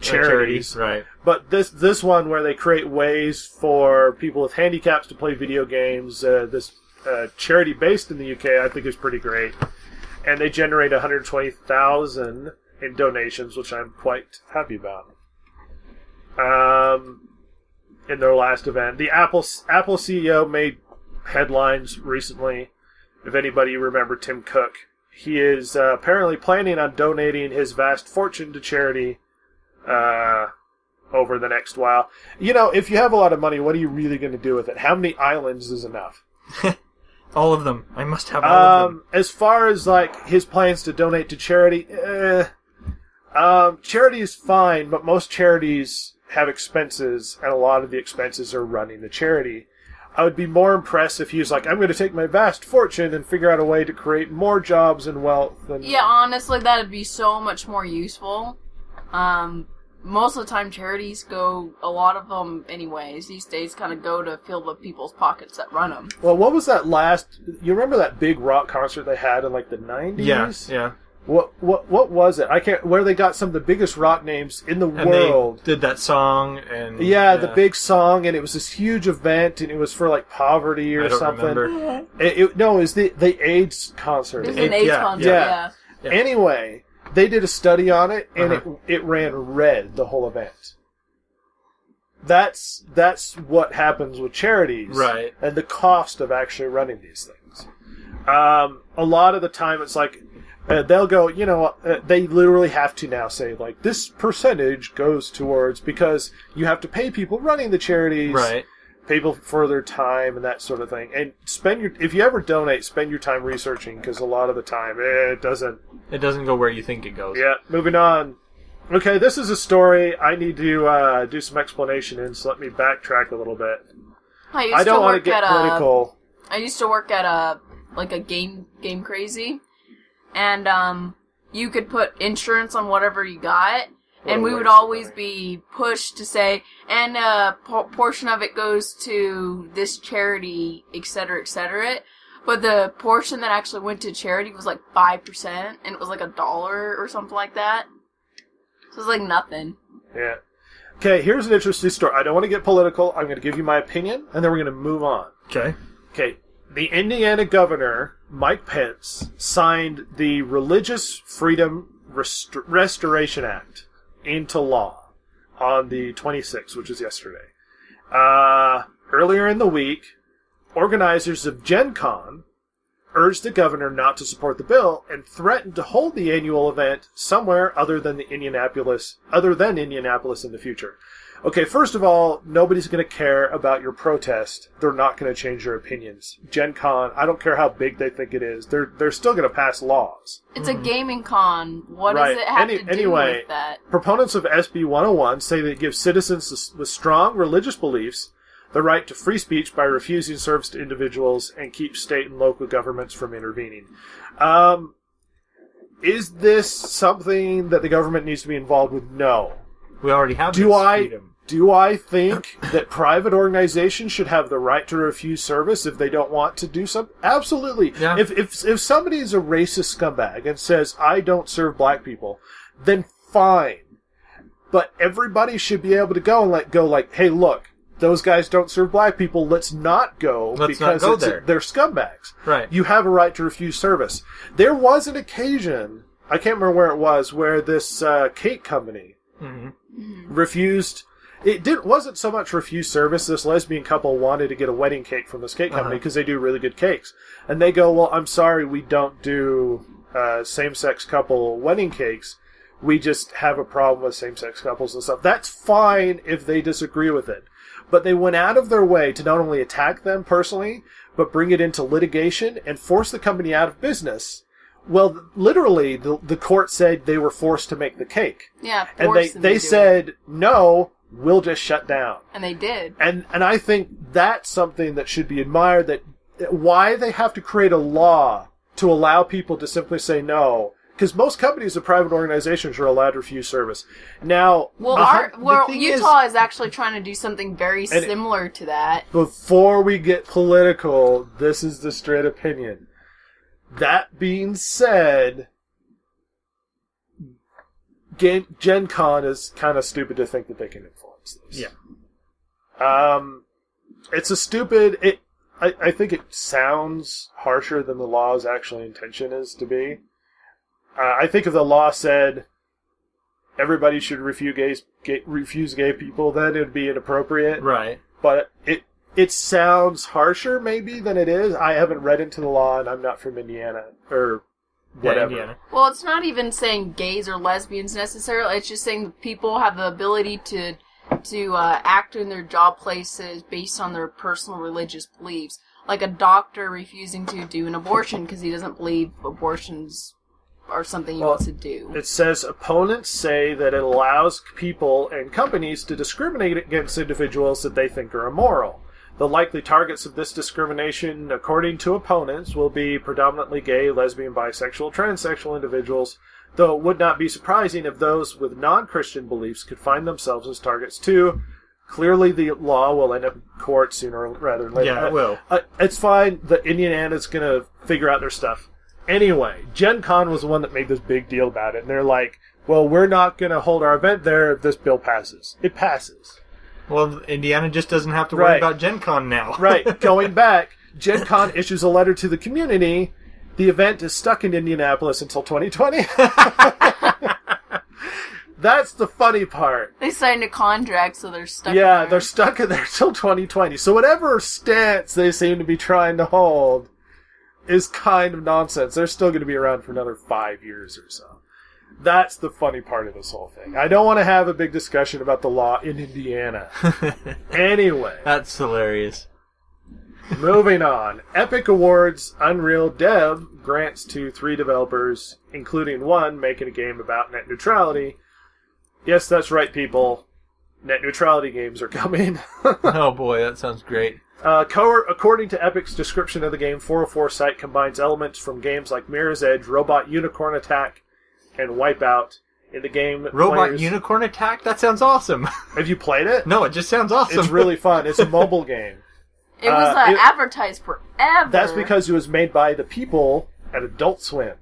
charities. Right. But this one, where they create ways for people with handicaps to play video games, this charity based in the UK, I think is pretty great. and they generate 120,000 in donations, which I'm quite happy about. In their last event, the Apple CEO made headlines recently. If anybody remember Tim Cook, he is apparently planning on donating his vast fortune to charity over the next while. You know, if you have a lot of money, what are you really going to do with it? How many islands is enough? All of them. I must have all of them. As far as like his plans to donate to charity, charity is fine, but most charities have expenses, and a lot of the expenses are running the charity. I would be more impressed if he was like, I'm going to take my vast fortune and figure out a way to create more jobs and wealth. And yeah, honestly, that would be so much more useful. Most of the time, charities go, a lot of them anyways, these days kind of go to fill the people's pockets that run them. Well, what was that last... You remember that big rock concert they had in, like, the 90s? Yeah. What was it? I can't... Where they got some of the biggest rock names in the world. They did that song, and... Yeah, the big song, and it was this huge event, and it was for, like, poverty or something. Remember. It was the AIDS concert. It was an AIDS concert, yeah. Anyway, they did a study on it, and it ran red the whole event. That's what happens with charities. Right. And the cost of actually running these things. A lot of the time, it's like... they'll go, they literally have to now say, like, this percentage goes towards, because you have to pay people running the charities, right? Pay people for their time and that sort of thing. And if you ever donate, spend your time researching, because a lot of the time, it doesn't go where you think it goes. Yeah, moving on. Okay, this is a story I need to do some explanation in, so let me backtrack a little bit. I don't want to get political. I used to work at a Game Crazy. And, you could put insurance on whatever you got, and we would always be pushed to say, and a portion of it goes to this charity, etc., etc. But the portion that actually went to charity was like 5%, and it was like $1 or something like that. So it was like nothing. Yeah. Okay, here's an interesting story. I don't want to get political. I'm going to give you my opinion, and then we're going to move on. Okay. The Indiana governor, Mike Pence, signed the Religious Freedom Restoration Act into law on the 26th, which is yesterday. Earlier in the week, organizers of Gen Con urged the governor not to support the bill and threatened to hold the annual event somewhere other than Indianapolis in the future. Okay, first of all, nobody's going to care about your protest. They're not going to change their opinions. Gen Con, I don't care how big they think it is. They're still going to pass laws. It's a gaming con. What does it have to do with that? Proponents of SB 101 say that it gives citizens with strong religious beliefs the right to free speech by refusing service to individuals and keep state and local governments from intervening. Is this something that the government needs to be involved with? No. We already have this freedom. Do I think that private organizations should have the right to refuse service if they don't want to do something? Absolutely. Yeah. If somebody is a racist scumbag and says, I don't serve black people, then fine. But everybody should be able to go and go like, hey, look, those guys don't serve black people. Let's not go because they're scumbags. Right. You have a right to refuse service. There was an occasion, I can't remember where it was, where this cake company refused. Wasn't so much refuse service. This lesbian couple wanted to get a wedding cake from this cake company because they do really good cakes. And they go, well, I'm sorry, we don't do same-sex couple wedding cakes. We just have a problem with same-sex couples and stuff. That's fine if they disagree with it. But they went out of their way to not only attack them personally, but bring it into litigation and force the company out of business. Well, literally, the court said they were forced to make the cake. Yeah, and they said, no, we'll just shut down. And they did. And I think that's something that should be admired, that why they have to create a law to allow people to simply say no. Because most companies and private organizations are allowed to refuse service. Now, Utah is actually trying to do something very similar to that. Before we get political, this is the straight opinion. That being said, Gen Con is kind of stupid to think that they can influence this. Yeah. It's a stupid... I think it sounds harsher than the law's actual intention is to be. I think if the law said everybody should refuse gay people, then it would be inappropriate. Right. But it sounds harsher, maybe, than it is. I haven't read into the law, and I'm not from Indiana, or whatever. Indiana. Well, it's not even saying gays or lesbians necessarily. It's just saying that people have the ability to act in their job places based on their personal religious beliefs. Like a doctor refusing to do an abortion because he doesn't believe abortions are something he wants to do. It says opponents say that it allows people and companies to discriminate against individuals that they think are immoral. The likely targets of this discrimination, according to opponents, will be predominantly gay, lesbian, bisexual, transsexual individuals, though it would not be surprising if those with non-Christian beliefs could find themselves as targets too. Clearly, the law will end up in court sooner rather than later. Yeah, it will. It's fine. The Indiana's going to figure out their stuff. Anyway, Gen Con was the one that made this big deal about it, and they're like, well, we're not going to hold our event there if this bill passes. It passes. Well, Indiana just doesn't have to worry about Gen Con now. Right. Going back, Gen Con issues a letter to the community. The event is stuck in Indianapolis until 2020. That's the funny part. They signed a contract, so they're stuck Yeah, there. they're stuck in there till 2020. So whatever stance they seem to be trying to hold is kind of nonsense. They're still going to be around for another 5 years or so. That's the funny part of this whole thing. I don't want to have a big discussion about the law in Indiana. Anyway. That's hilarious. Moving on. Epic Awards Unreal Dev grants to 3 developers, including one making a game about net neutrality. Yes, that's right, people. Net neutrality games are coming. Oh boy, that sounds great. According to Epic's description of the game, 404 site combines elements from games like Mirror's Edge, Robot Unicorn Attack, and Wipeout. In the game, Robot Unicorn Attack? That sounds awesome. Have you played it? No, it just sounds awesome. It's really fun. It's a mobile game. It was advertised forever. That's because it was made by the people at Adult Swim.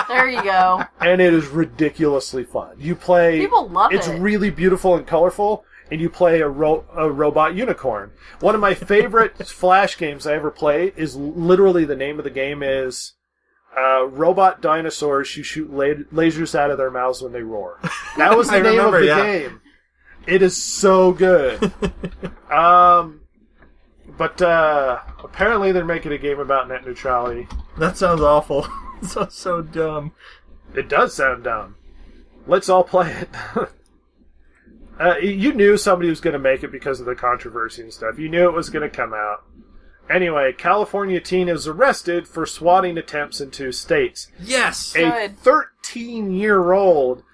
There you go. And it is ridiculously fun. You play... People love it. It's really beautiful and colorful, and you play a robot unicorn. One of my favorite Flash games I ever played is literally the name of the game is Robot Dinosaurs Who Shoot Lasers Out of Their Mouths When They Roar. That was the name of the game. It is so good. But apparently they're making a game about net neutrality. That sounds awful. It sounds so dumb. It does sound dumb. Let's all play it. You knew somebody was going to make it because of the controversy and stuff. You knew it was going to come out. Anyway, California teen is arrested for swatting attempts in 2 states. Yes! A 13-year-old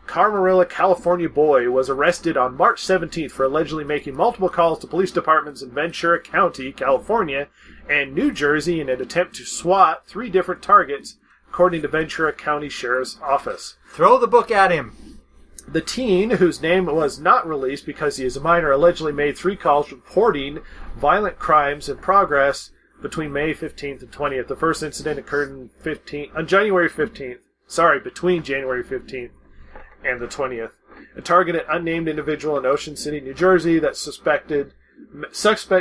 Camarillo, California boy was arrested on March 17th for allegedly making multiple calls to police departments in Ventura County, California, and New Jersey in an attempt to swat 3 different targets, according to Ventura County Sheriff's Office. Throw the book at him. The teen, whose name was not released because he is a minor, allegedly made 3 calls reporting violent crimes in progress between May 15th and 20th. The first incident occurred on January 15th. Between January 15th and the 20th. A targeted unnamed individual in Ocean City, New Jersey, that suspect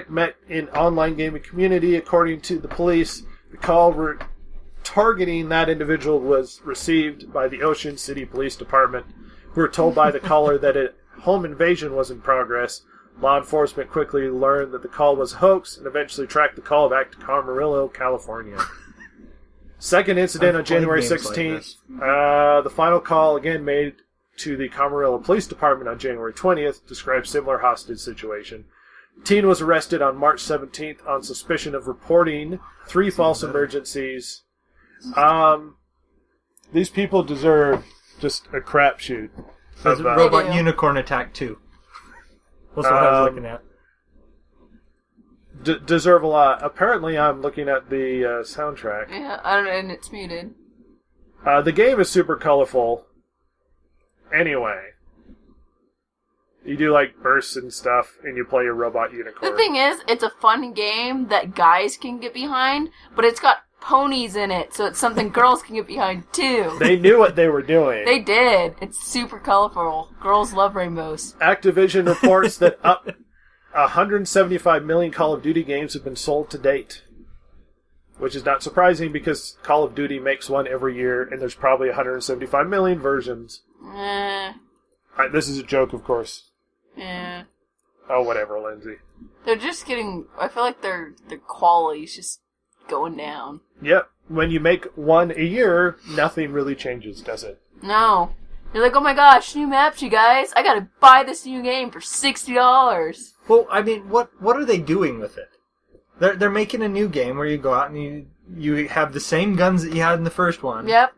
met in online gaming community. According to the police, the call targeting that individual was received by the Ocean City Police Department, who were told by the caller that a home invasion was in progress. Law enforcement quickly learned that the call was a hoax and eventually tracked the call back to Camarillo, California. Second incident on January 16th. The final call, again made to the Camarillo Police Department on January 20th, describes similar hostage situation. The teen was arrested on March 17th on suspicion of reporting 3 false emergencies. These people deserve just a crapshoot. There's Robot Unicorn Attack 2. That's what I was looking at. Deserve a lot. Apparently, I'm looking at the soundtrack. Yeah, and it's muted. The game is super colorful. Anyway, you do like bursts and stuff, and you play your robot unicorn. The thing is, it's a fun game that guys can get behind, but it's got ponies in it, so it's something girls can get behind too. They knew what they were doing. They did. It's super colorful. Girls love rainbows. Activision reports that 175 million Call of Duty games have been sold to date. which is not surprising because Call of Duty makes one every year, and there's probably 175 million versions. This is a joke, of course. Oh, whatever, Lindsay. They're just getting... I feel like their quality's just going down. Yep. When you make one a year, nothing really changes, does it? No. You're like, oh my gosh, new maps, you guys. I gotta buy this new game for $60. Well, I mean, what are they doing with it? They're making a new game where you go out and you have the same guns that you had in the first one. Yep.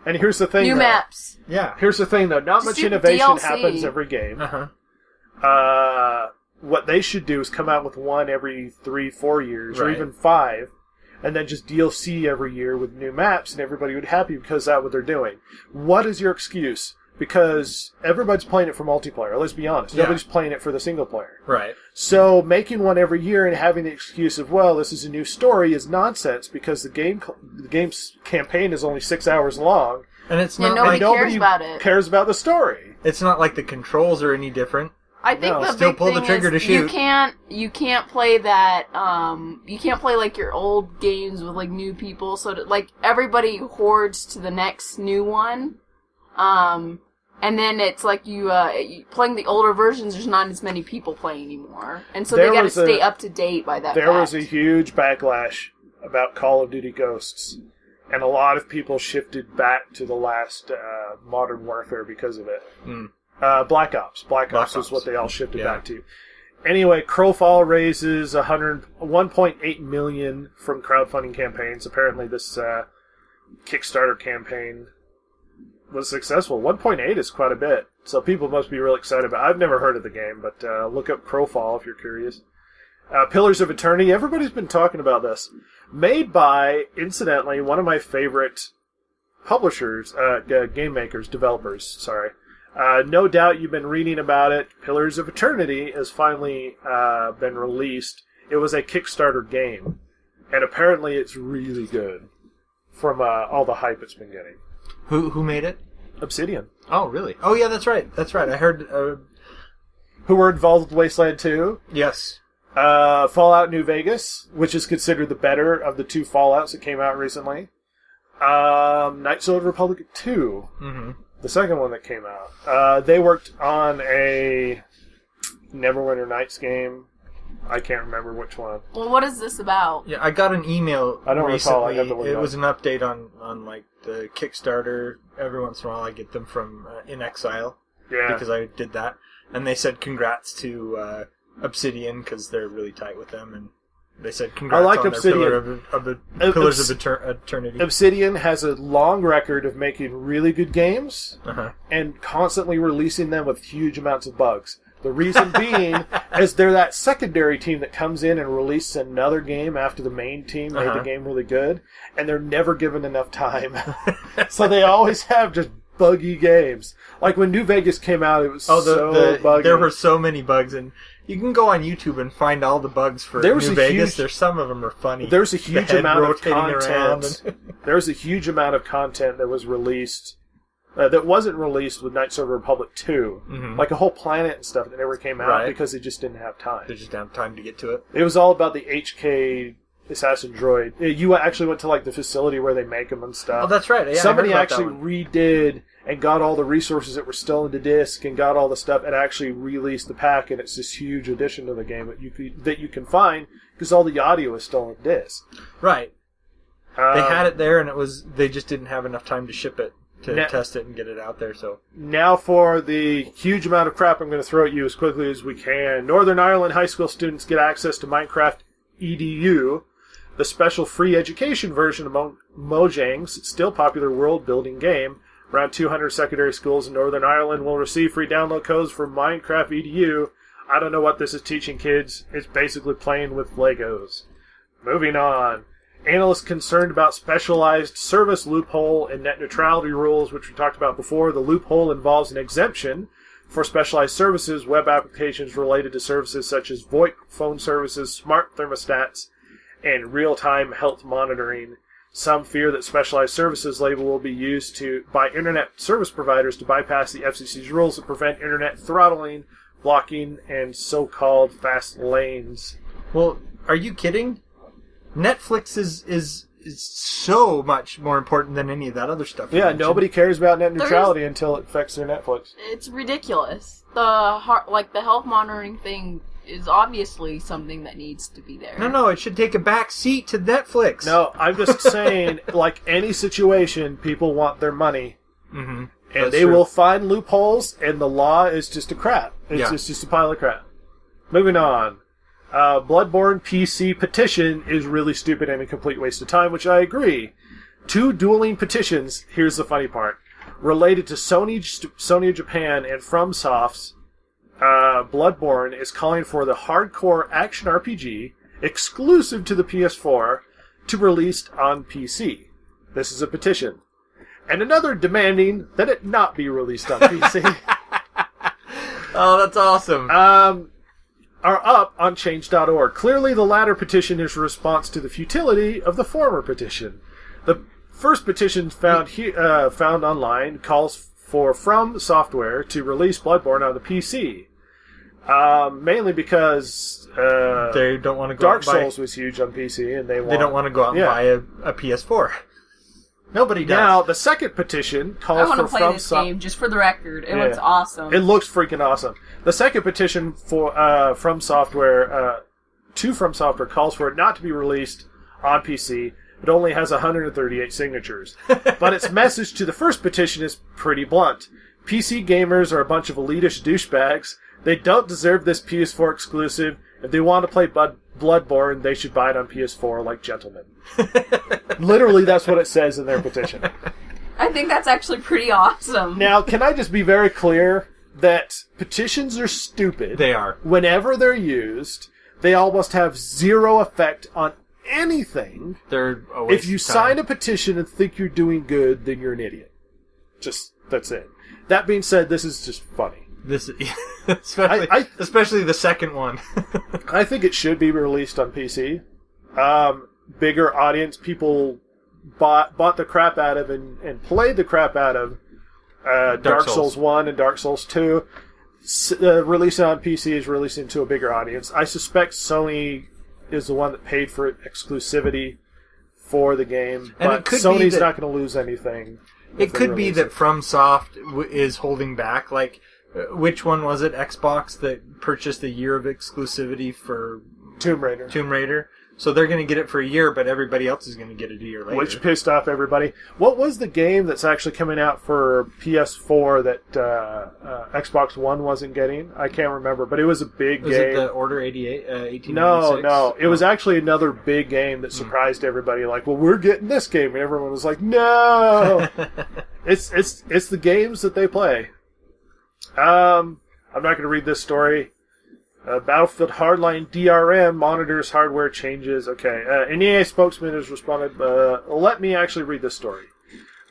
And here's the thing, New though. maps. Yeah. Here's the thing, though. Not Just much do innovation DLC. happens every game. Uh-huh. What they should do is come out with one every 3-4 years, or Right. even 5, and then just DLC every year with new maps, and everybody would be happy because that's what they're doing. What is your excuse? Because everybody's playing it for multiplayer. Let's be honest. Yeah. Nobody's playing it for the single player. Right. So making one every year and having the excuse of, well, this is a new story is nonsense because the game's campaign is only 6 hours long. And it's Yeah, not nobody like cares about it. cares about the story. it's not like the controls are any different. I think No, the still big pull the thing trigger is to shoot. you can't play that you can't play like your old games with like new people, so that, like everybody hoards to the next new one. And then it's like you playing the older versions, there's not as many people playing anymore. And so they gotta stay up to date by that There was fact. a huge backlash about Call of Duty Ghosts. And a lot of people shifted back to the last Modern Warfare because of it. Black Ops. Black Ops is what they all shifted back to. Anyway, Crowfall raises 1.8 million from crowdfunding campaigns. Apparently this Kickstarter campaign was successful. 1.8 is quite a bit. So people must be really excited about it. I've never heard of the game, but look up Crowfall if you're curious. Pillars of Eternity. Everybody's been talking about this. Made by, incidentally, one of my favorite publishers, game makers, developers, sorry. No doubt you've been reading about it. Pillars of Eternity has finally been released. It was a Kickstarter game. And apparently it's really good from all the hype it's been getting. Who made it? Obsidian. Oh, really? Oh, yeah, that's right. I heard... Who were involved with Wasteland 2. yes. Fallout New Vegas, which is considered the better of the two Fallouts that came out recently. Knights of the Republic 2, the second one that came out. They worked on a Neverwinter Nights game. I can't remember which one. Well, what is this about? Yeah, I got an email I don't recently. recall. I got the one it up. was an update on like the Kickstarter. Every once in a while I get them from In Exile. Yeah. Because I did that. And they said congrats to Obsidian because they're really tight with them. And they said congrats like on Obsidian. their Pillars of Eternity. Obsidian has a long record of making really good games and constantly releasing them with huge amounts of bugs. The reason being is they're that secondary team that comes in and releases another game after the main team made the game really good, and they're never given enough time. So they always have just buggy games. Like when New Vegas came out, it was so buggy. There were so many bugs, and you can go on YouTube and find all the bugs for New Vegas. There's some of them are funny. There's a huge amount of content. And... There's a huge amount of content that was released that wasn't released with Knights of the Republic 2. Like a whole planet and stuff that never came out because they just didn't have time. They just didn't have time to get to it. It was all about the HK Assassin Droid. You actually went to like the facility where they make them and stuff. Oh, that's right. Yeah, Somebody I heard about actually redid and got all the resources that were still in the disc and got all the stuff and actually released the pack, and it's this huge addition to the game that you can find because all the audio is still on the disc. Right. They had it there, and they just didn't have enough time to ship it to test it and get it out there. So now for the huge amount of crap I'm going to throw at you as quickly as we can. Northern Ireland high school students get access to Minecraft EDU, the special free education version of Mojang's still popular world-building game. Around 200 secondary schools in Northern Ireland will receive free download codes for Minecraft EDU. I don't know what this is teaching kids. It's basically playing with Legos. Moving on. Analysts concerned about specialized service loophole and net neutrality rules, which we talked about before. The loophole involves an exemption for specialized services, web applications related to services such as VoIP phone services, smart thermostats, and real-time health monitoring. Some fear that specialized services label will be used by internet service providers to bypass the FCC's rules to prevent internet throttling, blocking, and so-called fast lanes. Well, are you kidding? Netflix is so much more important than any of that other stuff. Yeah, nobody cares about net neutrality until it affects their Netflix. It's ridiculous. The health monitoring thing is obviously something that needs to be there. No, it should take a back seat to Netflix. No, I'm just saying, like any situation, people want their money. Mm-hmm. And they will find loopholes, and the law is just a crap. It's just a pile of crap. Moving on. Bloodborne PC petition is really stupid and a complete waste of time, which I agree. 2 dueling petitions, here's the funny part, related to Sony Japan and FromSoft's Bloodborne is calling for the hardcore action RPG, exclusive to the PS4, to be released on PC. This is a petition. And another demanding that it not be released on PC. Oh, that's awesome. Are up on change.org. Clearly, the latter petition is a response to the futility of the former petition. The first petition found online calls for From Software to release Bloodborne on the PC. Mainly because they don't want to go Dark Souls was huge on PC, and they don't want to go out and buy a PS4. Nobody does. Now, the second petition calls for I want to play this game, just for the record. It looks awesome. It looks freaking awesome. The second petition for From Software calls for it not to be released on PC. It only has 138 signatures. But its message to the first petition is pretty blunt. PC gamers are a bunch of elitist douchebags. They don't deserve this PS4 exclusive. If they want to play Bloodborne, they should buy it on PS4 like gentlemen. Literally, that's what it says in their petition. I think that's actually pretty awesome. Now, can I just be very clear that petitions are stupid? They are. Whenever they're used, they almost have zero effect on anything. They're a waste If you of time. sign a petition and think you're doing good, then you're an idiot. That's it. That being said, this is just funny. Especially the second one. I think it should be released on PC. Bigger audience, people bought the crap out of and played the crap out of Dark Souls 1 and Dark Souls 2. Releasing on PC is releasing to a bigger audience. I suspect Sony is the one that paid for exclusivity for the game, but Sony's not going to lose anything. It could be that FromSoft is holding back. Like, which one was it? Xbox that purchased a year of exclusivity for Tomb Raider. So they're going to get it for a year, but everybody else is going to get it a year later. Which pissed off everybody. What was the game that's actually coming out for PS4 that Xbox One wasn't getting? I can't remember, but it was a big game. Was it the Order 1896? No. It was actually another big game that surprised everybody. Like, well, we're getting this game. And everyone was like, no! It's the games that they play. I'm not going to read this story. Battlefield Hardline DRM monitors hardware changes. Okay, an EA spokesman has responded. Let me actually read this story.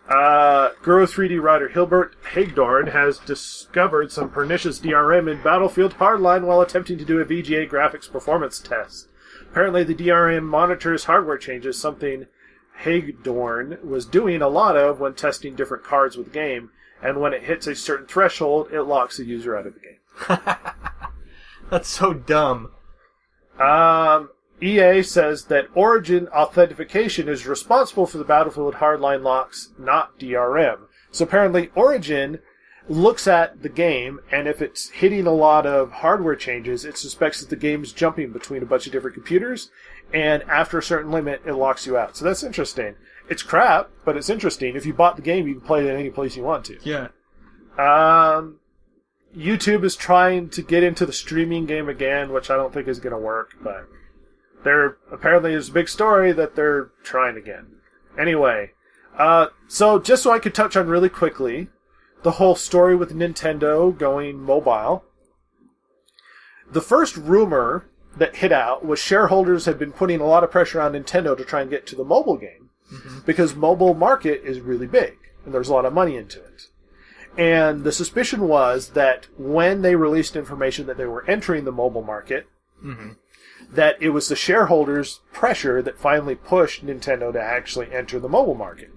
Guru 3D writer Hilbert Hagdorn has discovered some pernicious DRM in Battlefield Hardline while attempting to do a VGA graphics performance test. Apparently, the DRM monitors hardware changes, something Hagdorn was doing a lot of when testing different cards with the game, and when it hits a certain threshold, it locks the user out of the game. That's so dumb. EA says that Origin authentication is responsible for the Battlefield Hardline locks, not DRM. So apparently Origin looks at the game, and if it's hitting a lot of hardware changes, it suspects that the game's jumping between a bunch of different computers, and after a certain limit, it locks you out. So that's interesting. It's crap, but it's interesting. If you bought the game, you can play it any place you want to. Yeah. YouTube is trying to get into the streaming game again, which I don't think is going to work, but apparently there's a big story that they're trying again. Anyway, so just so I could touch on really quickly, the whole story with Nintendo going mobile. The first rumor that hit out was shareholders had been putting a lot of pressure on Nintendo to try and get to the mobile game, because mobile market is really big, and there's a lot of money into it. And the suspicion was that when they released information that they were entering the mobile market, that it was the shareholders' pressure that finally pushed Nintendo to actually enter the mobile market.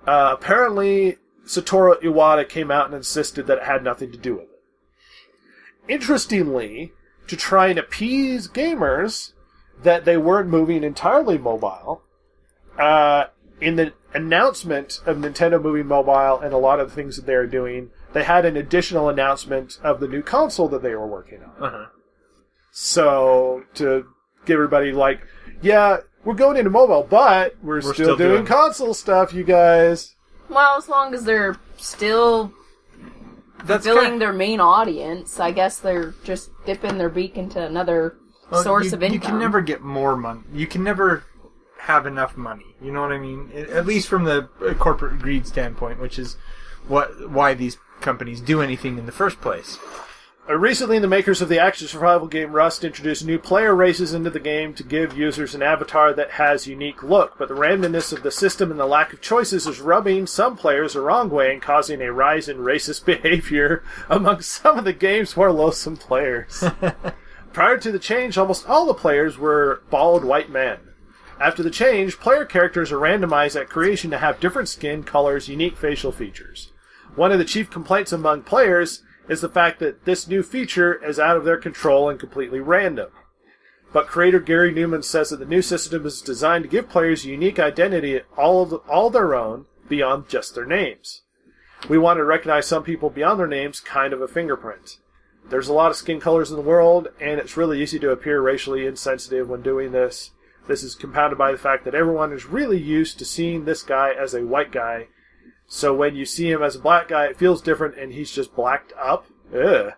Apparently, Satoru Iwata came out and insisted that it had nothing to do with it. Interestingly, to try and appease gamers, that they weren't moving entirely mobile. In the announcement of Nintendo moving mobile and a lot of the things that they are doing, they had an additional announcement of the new console that they were working on. Uh-huh. So, to give everybody yeah, we're going into mobile, but we're still doing console stuff, you guys. Well, as long as they're still fulfilling their main audience, I guess they're just dipping their beak into another source of income. You can never get more money. You can never have enough money. You know what I mean? At least from the corporate greed standpoint, which is why these companies do anything in the first place. Recently, the makers of the action survival game Rust introduced new player races into the game to give users an avatar that has unique look, but the randomness of the system and the lack of choices is rubbing some players the wrong way and causing a rise in racist behavior among some of the game's more loathsome players. Prior to the change, almost all the players were bald white men. After the change, player characters are randomized at creation to have different skin colors, unique facial features. One of the chief complaints among players is the fact that this new feature is out of their control and completely random. But creator Gary Newman says that the new system is designed to give players a unique identity all their own beyond just their names. We want to recognize some people beyond their names, kind of a fingerprint. There's a lot of skin colors in the world, and it's really easy to appear racially insensitive when doing this. This is compounded by the fact that everyone is really used to seeing this guy as a white guy. So when you see him as a black guy, it feels different, and he's just blacked up. Ugh.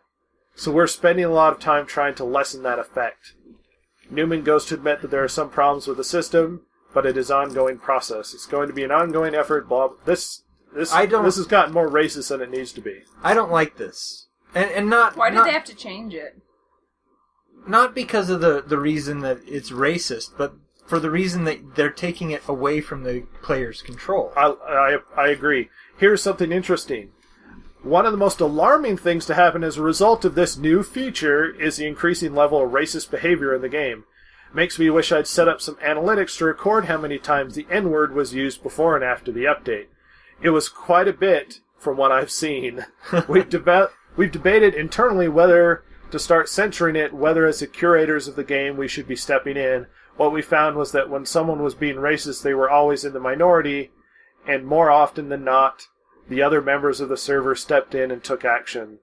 So we're spending a lot of time trying to lessen that effect. Newman goes to admit that there are some problems with the system, but it is an ongoing process. It's going to be an ongoing effort. Blah. This has gotten more racist than it needs to be. I don't like this, and not. Why did they have to change it? Not because of the reason that it's racist, but for the reason that they're taking it away from the player's control. I agree. Here's something interesting. One of the most alarming things to happen as a result of this new feature is the increasing level of racist behavior in the game. Makes me wish I'd set up some analytics to record how many times the N-word was used before and after the update. It was quite a bit from what I've seen. We've debated internally whether to start censoring it, whether as the curators of the game we should be stepping in. What we found was that when someone was being racist, they were always in the minority, and more often than not, the other members of the server stepped in and took action.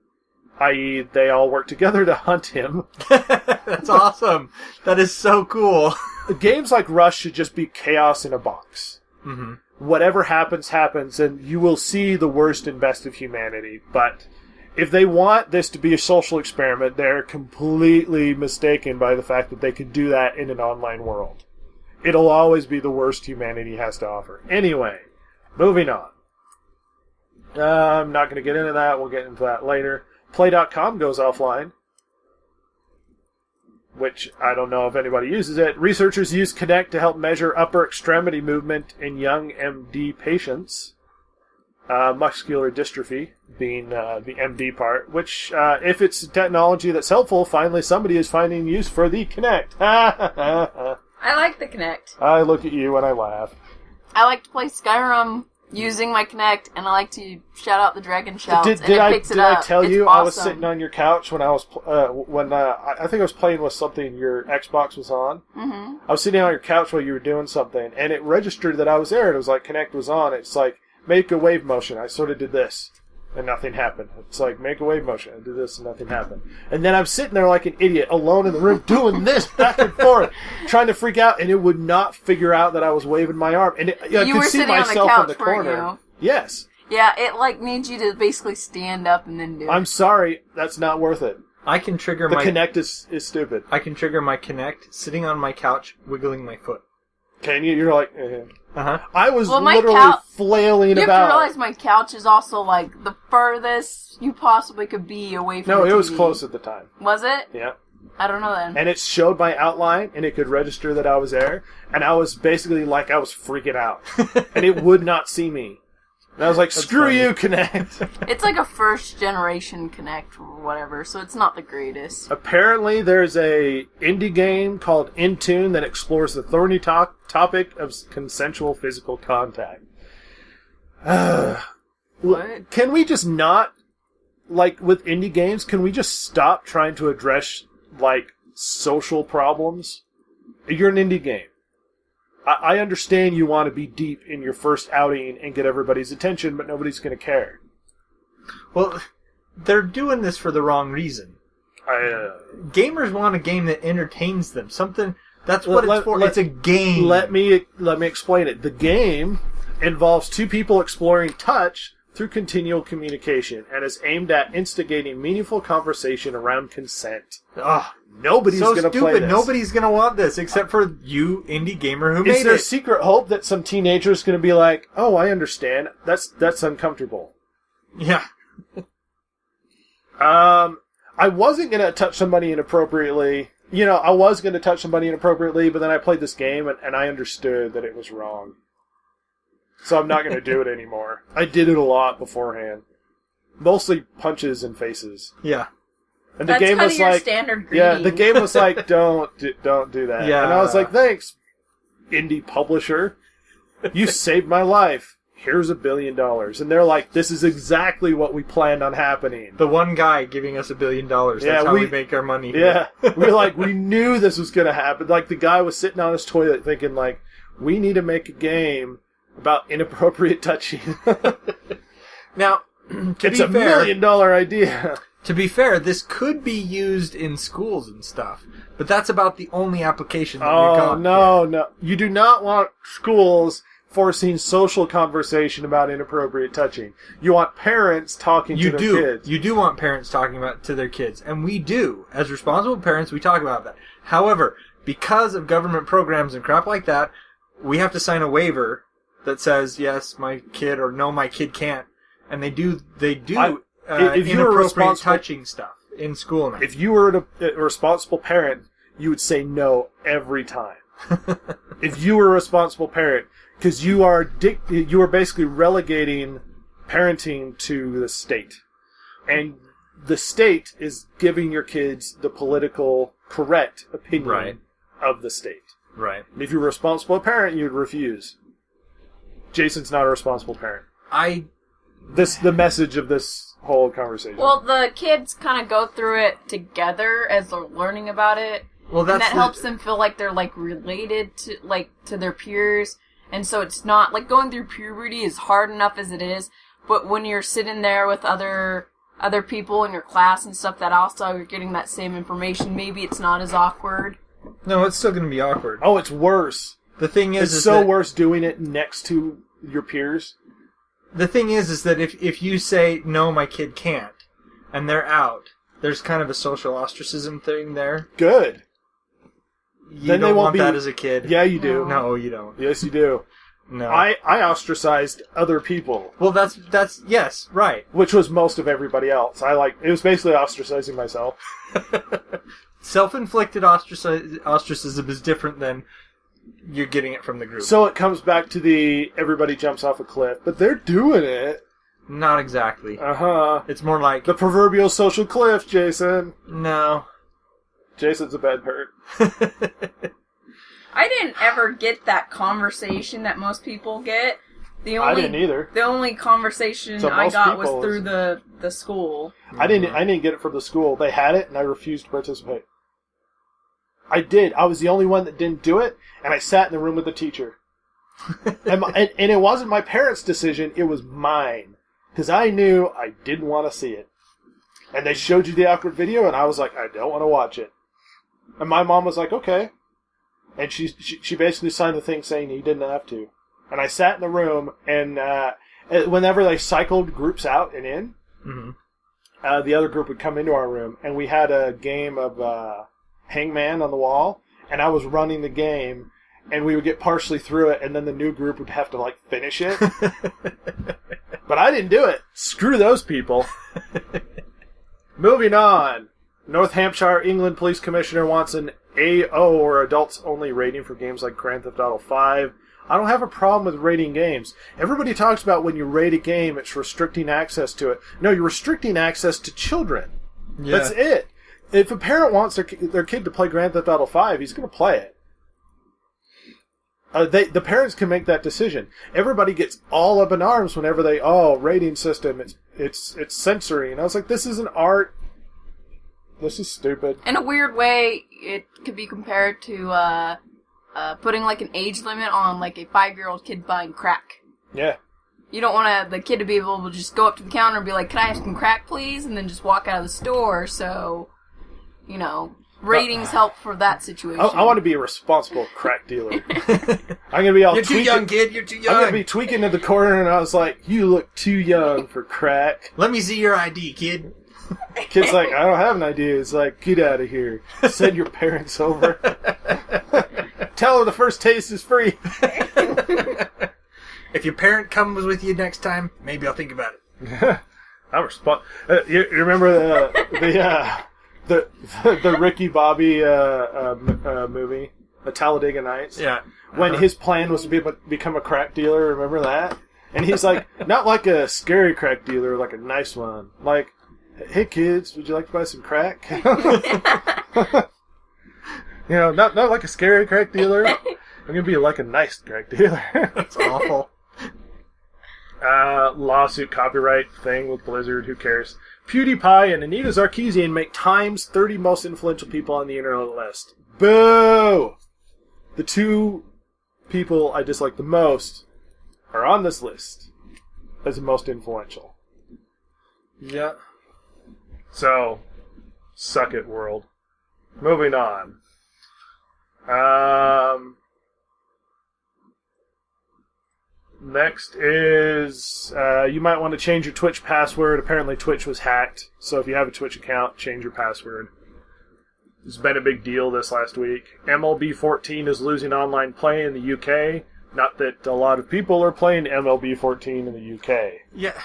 I.e., they all worked together to hunt him. That's awesome. That is so cool. Games like Rust should just be chaos in a box. Mm-hmm. Whatever happens, happens, and you will see the worst and best of humanity. But if they want this to be a social experiment, they're completely mistaken by the fact that they could do that in an online world. It'll always be the worst humanity has to offer. Anyway, moving on. I'm not going to get into that. We'll get into that later. Play.com goes offline, which I don't know if anybody uses it. Researchers use Kinect to help measure upper extremity movement in young MD patients. Muscular dystrophy being the MD part, which, if it's technology that's helpful, finally somebody is finding use for the Kinect. I like the Kinect. I look at you and I laugh. I like to play Skyrim using my Kinect, and I like to shout out the dragon shouts, and it picks it up. Did I tell you awesome. I was sitting on your couch when I was I think I was playing with something your Xbox was on? Mm-hmm. I was sitting on your couch while you were doing something, and it registered that I was there, and it was like Kinect was on. It's like, make a wave motion. I sort of did this, and nothing happened. It's like, make a wave motion. I did this, and nothing happened. And then I'm sitting there like an idiot, alone in the room, doing this back and forth, trying to freak out, and it would not figure out that I was waving my arm. And I could see myself in the corner. Yes. Yeah, it needs you to basically stand up and then do it. I'm sorry, that's not worth it. I can trigger the Kinect is stupid. I can trigger my Kinect sitting on my couch, wiggling my foot. Can you? You're like, Uh-huh. I was literally flailing about. You have to realize my couch is also like the furthest you possibly could be away from the TV. No, it was close at the time. Was it? Yeah. I don't know then. And it showed my outline, and it could register that I was there, and I was basically like I was freaking out. And it would not see me. And I was like, screw you, Kinect. It's like a first generation Kinect or whatever, so it's not the greatest. Apparently there's a indie game called In Tune that explores the thorny topic of consensual physical contact. What? Can we just not, like with indie games, can we just stop trying to address, like, social problems? You're an indie game. I understand you want to be deep in your first outing and get everybody's attention, but nobody's going to care. Well, they're doing this for the wrong reason. Gamers want a game that entertains them. Something that's what it's for. It's a game. Let me explain it. The game involves two people exploring touch through continual communication and is aimed at instigating meaningful conversation around consent. Nobody's going to play this. Nobody's going to want this except for you, indie gamer, who made it. Is there secret hope that some teenager is going to be like, "Oh, I understand. That's uncomfortable." Yeah. I wasn't going to touch somebody inappropriately. I was going to touch somebody inappropriately, but then I played this game and I understood that it was wrong. So I'm not going to do it anymore. I did it a lot beforehand. Mostly punches and faces. Yeah. And the game was like, standard greeting. Yeah, the game was like, don't do that. Yeah. And I was like, thanks, indie publisher. You saved my life. Here's $1 billion. And they're like, this is exactly what we planned on happening. The one guy giving us $1 billion. That's how we make our money. Yeah. we knew this was going to happen. Like, the guy was sitting on his toilet thinking, like, we need to make a game about inappropriate touching. Now, it's a $1 million idea. To be fair, this could be used in schools and stuff, but that's about the only application that we got. No. You do not want schools forcing social conversation about inappropriate touching. You want parents talking to their kids. You do want parents talking about to their kids, and we do. As responsible parents, we talk about that. However, because of government programs and crap like that, we have to sign a waiver that says, yes, my kid, or no, my kid can't. And they do if you were inappropriate touching stuff in school now. If you were a responsible parent, you would say no every time. If you were a responsible parent, because you are basically relegating parenting to the state. And the state is giving your kids the political correct opinion of the state. Right. If you're a responsible parent, you'd refuse. Jason's not a responsible parent. The message of this whole conversation. Well, the kids kind of go through it together as they're learning about it. Well, and that helps them feel like they're related to their peers. And so it's not going through puberty is hard enough as it is, but when you're sitting there with other people in your class and stuff that also you're getting that same information, maybe it's not as awkward. No, it's still going to be awkward. Oh, it's worse. The thing is, it's so worse doing it next to your peers. The thing is that if you say, no, my kid can't, and they're out, there's kind of a social ostracism thing there. Good. You don't want that as a kid. Yeah, you do. No, you don't. Yes, you do. No. I ostracized other people. Well, that's yes, right. Which was most of everybody else. It was basically ostracizing myself. Self-inflicted ostracism is different than you're getting it from the group. So it comes back to everybody jumps off a cliff, but they're doing it. Not exactly. Uh-huh. It's more like the proverbial social cliff, Jason. No. Jason's a bad bird. I didn't ever get that conversation that most people get. I didn't either. The only conversation I got was through the school. I didn't get it from the school. They had it, and I refused to participate. I did. I was the only one that didn't do it, and I sat in the room with the teacher. and it wasn't my parents' decision, it was mine. Because I knew I didn't want to see it. And they showed you the awkward video, and I was like, I don't want to watch it. And my mom was like, okay. And she basically signed the thing saying you didn't have to. And I sat in the room, and whenever they cycled groups out and in, the other group would come into our room, and we had a game of Hangman on the wall, and I was running the game, and we would get partially through it, and then the new group would have to finish it. But I didn't do it. Screw those people. Moving on. North Hampshire, England Police Commissioner wants an AO or adults only rating for games like Grand Theft Auto 5. I don't have a problem with rating games. Everybody talks about when you rate a game, it's restricting access to it. No, you're restricting access to children. Yeah. That's it. If a parent wants their kid to play Grand Theft Auto 5, he's going to play it. The parents can make that decision. Everybody gets all up in arms whenever rating system, it's censoring. I was like, this isn't art. This is stupid. In a weird way, it could be compared to putting like an age limit on like a 5-year-old kid buying crack. Yeah. You don't want the kid to be able to just go up to the counter and be like, "Can I have some crack, please?" and then just walk out of the store. So, ratings help for that situation. I want to be a responsible crack dealer. I'm gonna be all. You're too young, kid. You're too young. I'm gonna be tweaking in the corner, and I was like, "You look too young for crack." Let me see your ID, kid. Kid's like, "I don't have an idea." It's like, "Get out of here. Send your parents over. Tell her the first taste is free." If your parent comes with you next time, maybe I'll think about it. I'm you remember the Ricky Bobby movie, A Talladega Nights? Yeah. When his plan was to become a crack dealer, remember that? And he's like, not like a scary crack dealer, like a nice one. Like, "Hey kids, would you like to buy some crack?" Not like a scary crack dealer. I'm gonna be like a nice crack dealer. That's awful. Lawsuit copyright thing with Blizzard, who cares? PewDiePie and Anita Sarkeesian make Time's 30 most influential people on the internet list. Boo! The two people I dislike the most are on this list as the most influential. Yeah. So, suck it, world. Moving on. Next is, you might want to change your Twitch password. Apparently Twitch was hacked, so if you have a Twitch account, change your password. It's been a big deal this last week. MLB 14 is losing online play in the UK. Not that a lot of people are playing MLB 14 in the UK. Yeah.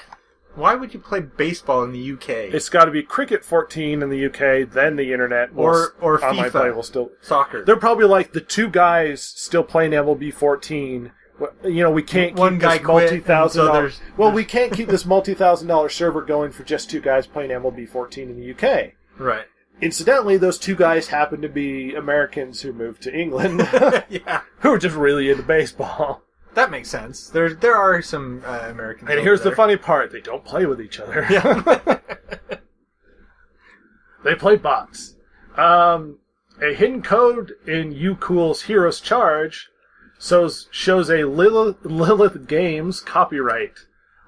Why would you play baseball in the UK? It's got to be Cricket 14 in the UK, then the internet will, or online FIFA. play will still... Soccer. They're probably like the two guys still playing MLB 14. We can't keep One guy this multi-thousand-dollar... so we can't keep this multi-thousand-dollar server going for just two guys playing MLB 14 in the UK. Right. Incidentally, those two guys happen to be Americans who moved to England. Yeah. Who are just really into baseball. That makes sense. There are some Americans. And here's the funny part. They don't play with each other. Yeah. They play bots. A hidden code in uCool's Hero's Charge shows a Lilith Games copyright.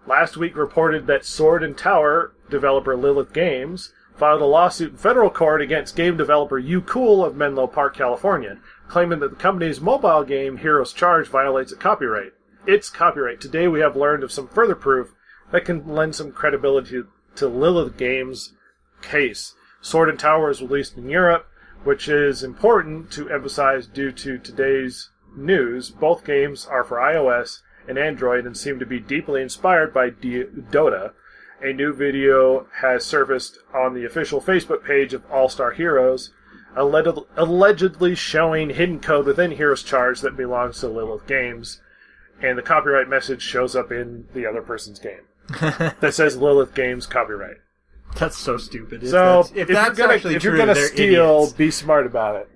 Last week reported that Sword and Tower developer Lilith Games filed a lawsuit in federal court against game developer uCool of Menlo Park, California, claiming that the company's mobile game Hero's Charge violates its copyright. Today we have learned of some further proof that can lend some credibility to Lilith Games' case. Sword and Tower is released in Europe, which is important to emphasize due to today's news. Both games are for iOS and Android and seem to be deeply inspired by Dota. A new video has surfaced on the official Facebook page of All-Star Heroes, allegedly showing hidden code within Hero's Charge that belongs to Lilith Games, and the copyright message shows up in the other person's game that says Lilith Games copyright. That's so stupid. If you're gonna steal, idiots. Be smart about it.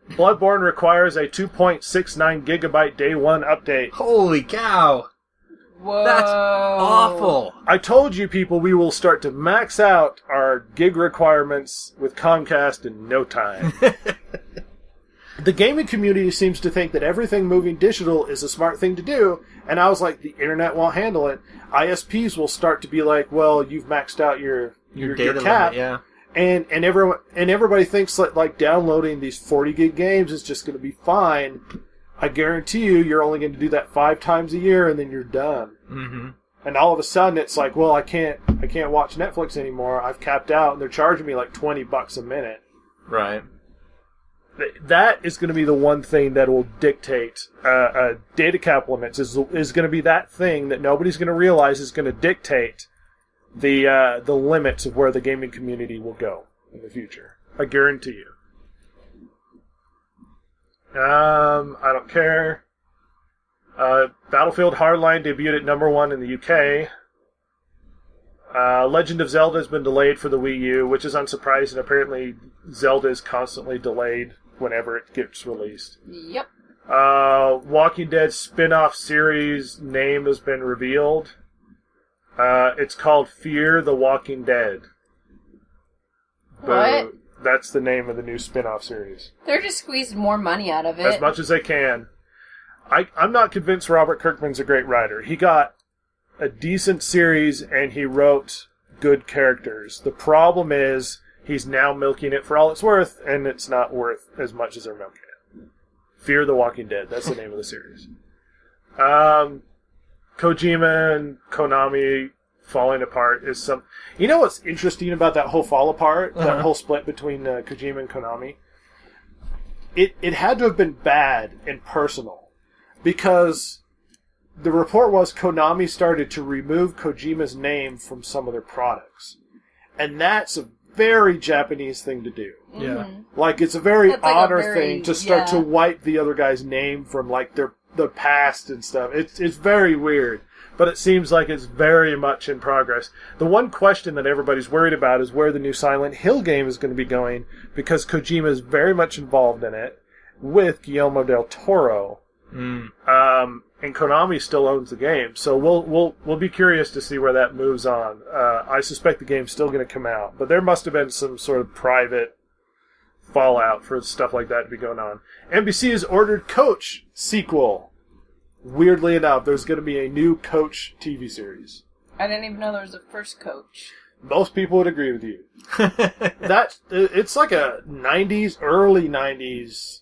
Bloodborne requires a 2.69 gigabyte day one update. Holy cow! Whoa. That's awful. I told you people we will start to max out our gig requirements with Comcast in no time. The gaming community seems to think that everything moving digital is a smart thing to do, and I was like, the internet won't handle it. ISPs will start to be like, well, you've maxed out your data cap. limit, yeah. And everybody thinks that like downloading these 40 gig games is just going to be fine. I guarantee you're only going to do that 5 times a year, and then you're done. Mm-hmm. And all of a sudden, it's like, well, I can't watch Netflix anymore. I've capped out, and they're charging me like $20 a minute. Right. That is going to be the one thing that will dictate data cap limits. Is going to be that thing that nobody's going to realize is going to dictate the limits of where the gaming community will go in the future. I guarantee you. I don't care. Battlefield Hardline debuted at #1 in the UK. Legend of Zelda has been delayed for the Wii U, which is unsurprising. Apparently, Zelda is constantly delayed whenever it gets released. Yep. Walking Dead spin-off series name has been revealed. It's called Fear the Walking Dead. What? That's the name of the new spin-off series. They're just squeezing more money out of it. As much as they can. I'm not convinced Robert Kirkman's a great writer. He got a decent series and he wrote good characters. The problem is he's now milking it for all it's worth, and it's not worth as much as they're milking it. Fear the Walking Dead. That's the name of the series. Kojima and Konami falling apart is some... You know what's interesting about that whole fall apart? Uh-huh. That whole split between Kojima and Konami? It had to have been bad and personal. Because the report was Konami started to remove Kojima's name from some of their products. And that's a very Japanese thing to do. Yeah. Like, it's a very honor thing to start to wipe the other guy's name from, like, their past and stuff. It's very weird. But it seems like it's very much in progress. The one question that everybody's worried about is where the new Silent Hill game is going to be going, because Kojima is very much involved in it with Guillermo del Toro. And Konami still owns the game, so we'll be curious to see where that moves on. I suspect the game's still going to come out, but there must have been some sort of private fallout for stuff like that to be going on. NBC has ordered Coach sequel. Weirdly enough, there's going to be a new Coach TV series. I didn't even know there was a first Coach. Most people would agree with you. It's like a early 90s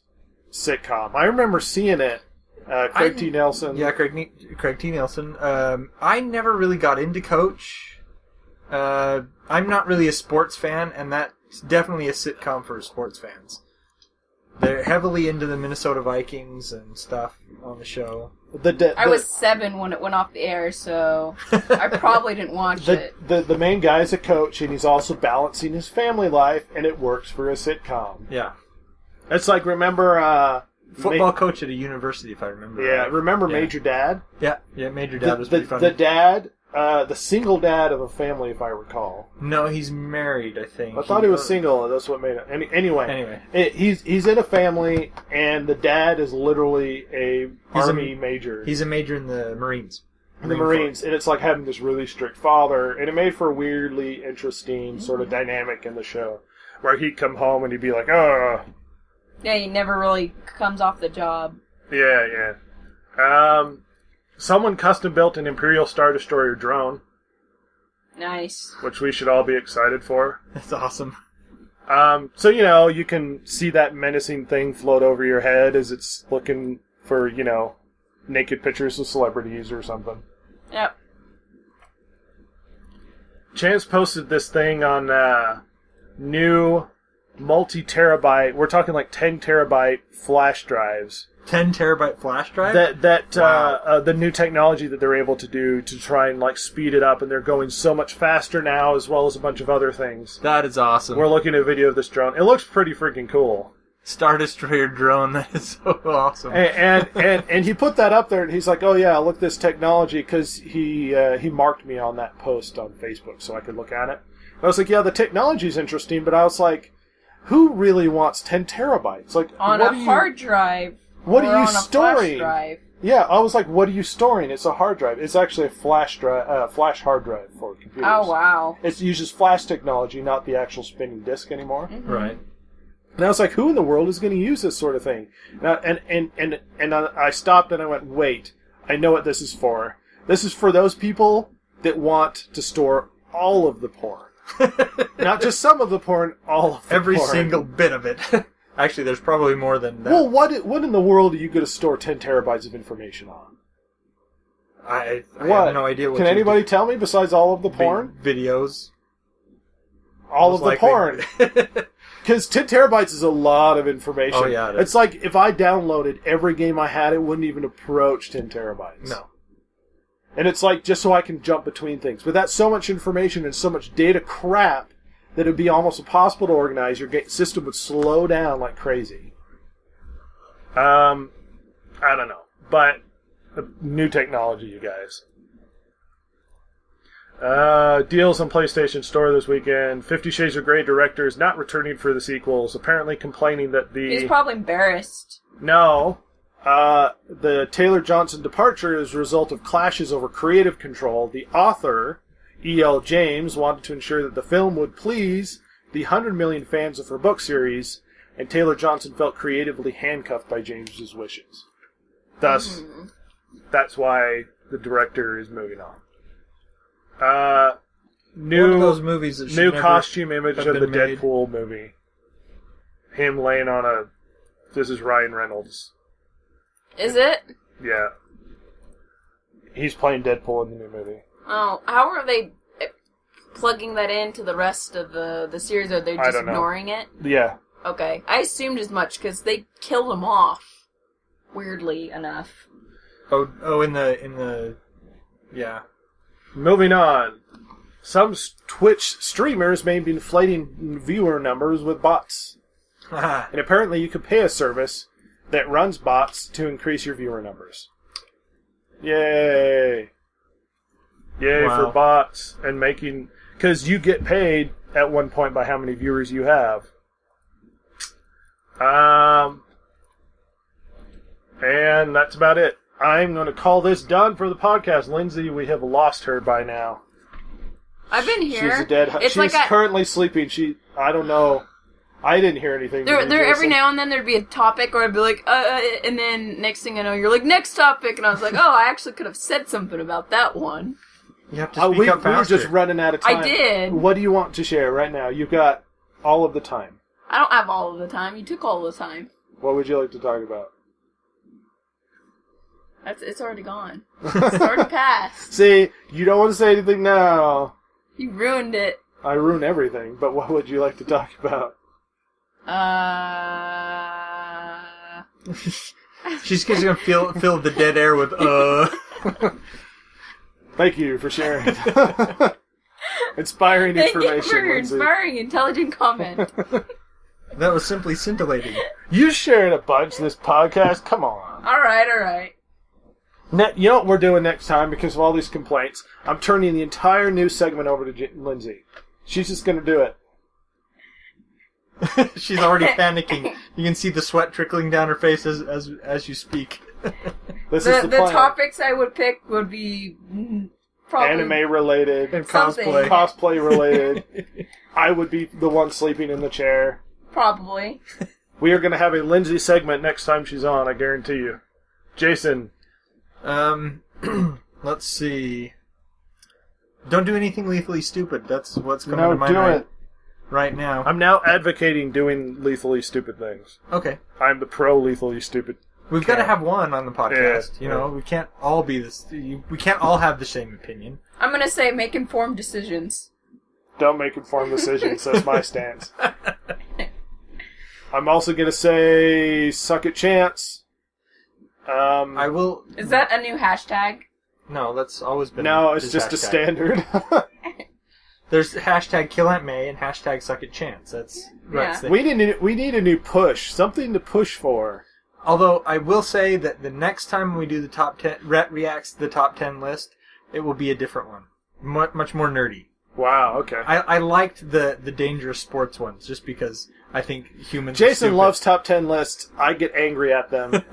sitcom. I remember seeing it. Craig T. Nelson. Yeah, Craig T. Nelson. I never really got into Coach. I'm not really a sports fan, and that's definitely a sitcom for sports fans. They're heavily into the Minnesota Vikings and stuff on the show. I was 7 when it went off the air, so I probably didn't watch it. The main guy is a coach, and he's also balancing his family life, and it works for a sitcom. Yeah. It's like, remember... Football coach at a university, if I remember. Yeah, right. Remember Major Dad? Yeah, Major Dad was pretty funny. The dad, the single dad of a family, if I recall. No, he's married, I think. I thought he was single, that's what made it. Anyway. He's in a family, and the dad is literally a Army major. He's a major in the Marines. In the Marines, and it's like having this really strict father, and it made for a weirdly interesting sort of dynamic in the show, where he'd come home and he'd be like, oh... Yeah, he never really comes off the job. Yeah. Someone custom built an Imperial Star Destroyer drone. Nice. Which we should all be excited for. That's awesome. So, you can see that menacing thing float over your head as it's looking for, naked pictures of celebrities or something. Yep. Chance posted this thing on new... multi-terabyte, we're talking like 10 terabyte flash drives. 10 terabyte flash drive? Wow. The new technology that they're able to do to try and like speed it up, and they're going so much faster now, as well as a bunch of other things. That is awesome. We're looking at a video of this drone. It looks pretty freaking cool. Star Destroyer drone, that is so awesome. And he put that up there, and he's like, oh yeah, look at this technology, because he marked me on that post on Facebook so I could look at it. I was like, yeah, the technology's interesting, but I was like, who really wants 10 terabytes? Like, on a hard drive. What are you storing? Flash drive. Yeah, I was like, what are you storing? It's a hard drive. It's actually a flash hard drive for computers. Oh, wow. It uses flash technology, not the actual spinning disk anymore. Mm-hmm. Right. And I was like, who in the world is going to use this sort of thing? And I stopped and I went, wait, I know what this is for. This is for those people that want to store all of the porn. Not just some of the porn, all of the Every porn. single bit of it. Actually, there's probably more than that. Well, what in the world are you going to store 10 terabytes of information on? I have no idea what Can anybody tell me besides all of the porn? Videos. All of the porn. Because 10 terabytes is a lot of information. Oh, yeah. It's like if I downloaded every game I had, it wouldn't even approach 10 terabytes. No. And it's like just so I can jump between things. But that's so much information and so much data crap that it would be almost impossible to organize. Your system would slow down like crazy. I don't know. But new technology, you guys. Deals on PlayStation Store this weekend. 50 Shades of Grey director is not returning for the sequels, apparently complaining that He's probably embarrassed. No. The Taylor Johnson departure is a result of clashes over creative control. The author, E.L. James, wanted to ensure that the film would please the 100 million fans of her book series, and Taylor Johnson felt creatively handcuffed by James's wishes. Thus, that's why the director is moving on. One of those movies that should new never costume image have of the been made. Deadpool movie. Him laying on a... This is Ryan Reynolds. Is it? Yeah. He's playing Deadpool in the new movie. Oh, how are they plugging that into the rest of the series? Are they I just don't know. ignoring it? Yeah. Okay. I assumed as much, because they killed him off. Weirdly enough. Oh, in the... Yeah. Moving on. Some Twitch streamers may be inflating viewer numbers with bots. And apparently you can pay a service that runs bots to increase your viewer numbers. Yay! Yay Wow. for bots and making... Because you get paid at one point by how many viewers you have. And that's about it. I'm going to call this done for the podcast. Lindsay, we have lost her by now. I've been here. She's a dead... It's She's like currently sleeping. I don't know. I didn't hear anything. There, from you, every Jason. now and then there'd be a topic, or I'd be like, and then next thing I know, you're like, next topic, and I was like, oh, I actually could have said something about that one. You have to speak we up were faster. just running out of time. I did. What do you want to share right now? You've got all of the time. I don't have all of the time. You took all the time. What would you like to talk about? It's already gone. It's already passed. See, you don't want to say anything now. You ruined it. I ruin everything, but what would you like to talk about? She's just gonna fill the dead air with Thank you for sharing. Inspiring Thank you information, for your Lindsay. inspiring, intelligent comment. That was simply scintillating. You shared a bunch this podcast. Come on. Alright. You know what we're doing next time because of all these complaints? I'm turning the entire new segment over to Lindsay. She's just going to do it. She's already panicking. You can see the sweat trickling down her face as you speak. This is the The plan. topics I would pick would be probably Anime related, And Something. cosplay related. I would be the one sleeping in the chair. Probably. We are going to have a Lindsay segment next time she's on, I guarantee you. Jason. Let's see. Don't do anything lethally stupid. That's what's coming No, to my do mind it. right now. I'm now advocating doing lethally stupid things. Okay. I'm the pro lethally stupid. We've got to have one on the podcast. Yeah, You know, we can't all be this. We can't all have the same opinion. I'm gonna say make informed decisions. Don't make informed decisions. That's my stance. I'm also going to say suck at chance. I will. Is that a new hashtag? No, that's always been. No, it's this just a hashtag. standard. There's hashtag kill Aunt May and hashtag suck at chance. That's Rhett's thing. we need a new push. Something to push for. Although I will say that the next time we do the top 10, Rhett reacts to the top 10 list, it will be a different one, much more nerdy. Wow, okay. I liked the dangerous sports ones just because I think humans. are Jason stupid. loves top 10 lists. I get angry at them.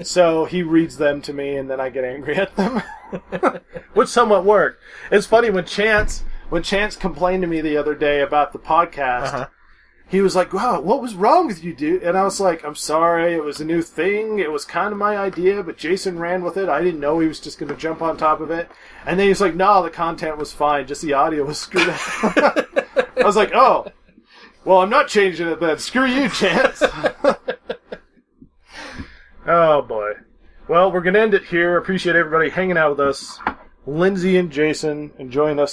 So he reads them to me and then I get angry at them. Which somewhat worked. It's funny when Chance complained to me the other day about the podcast, he was like, wow, what was wrong with you, dude? And I was like, I'm sorry, it was a new thing. It was kind of my idea, but Jason ran with it. I didn't know he was just going to jump on top of it. And then he was like, no, the content was fine, just the audio was screwed up. I was like, oh, well, I'm not changing it then. Screw you, Chance. Oh, boy. Well, we're going to end it here. Appreciate everybody hanging out with us. Lindsay and Jason enjoying their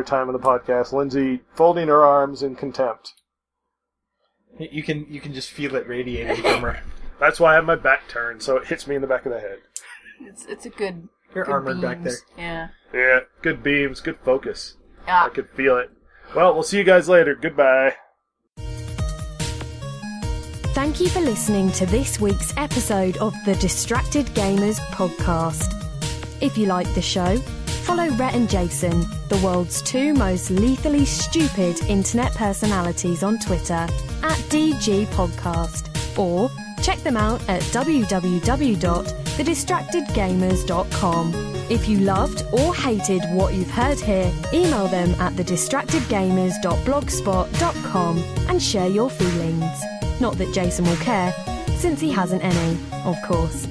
time on the podcast. Lindsay folding her arms in contempt. You can just feel it radiating from her. That's why I have my back turned, so it hits me in the back of the head. It's a good. You're good armored back beams. there. Yeah. Yeah, good beams, good focus. Yeah. I could feel it. Well, we'll see you guys later. Goodbye. Thank you for listening to this week's episode of the Distracted Gamers podcast. If you like the show, follow Rhett and Jason, the world's two most lethally stupid internet personalities on Twitter @DG Podcast. or check them out at www.thedistractedgamers.com. If you loved or hated what you've heard here, email them at thedistractedgamers.blogspot.com and share your feelings. Not that Jason will care, since he hasn't any, of course.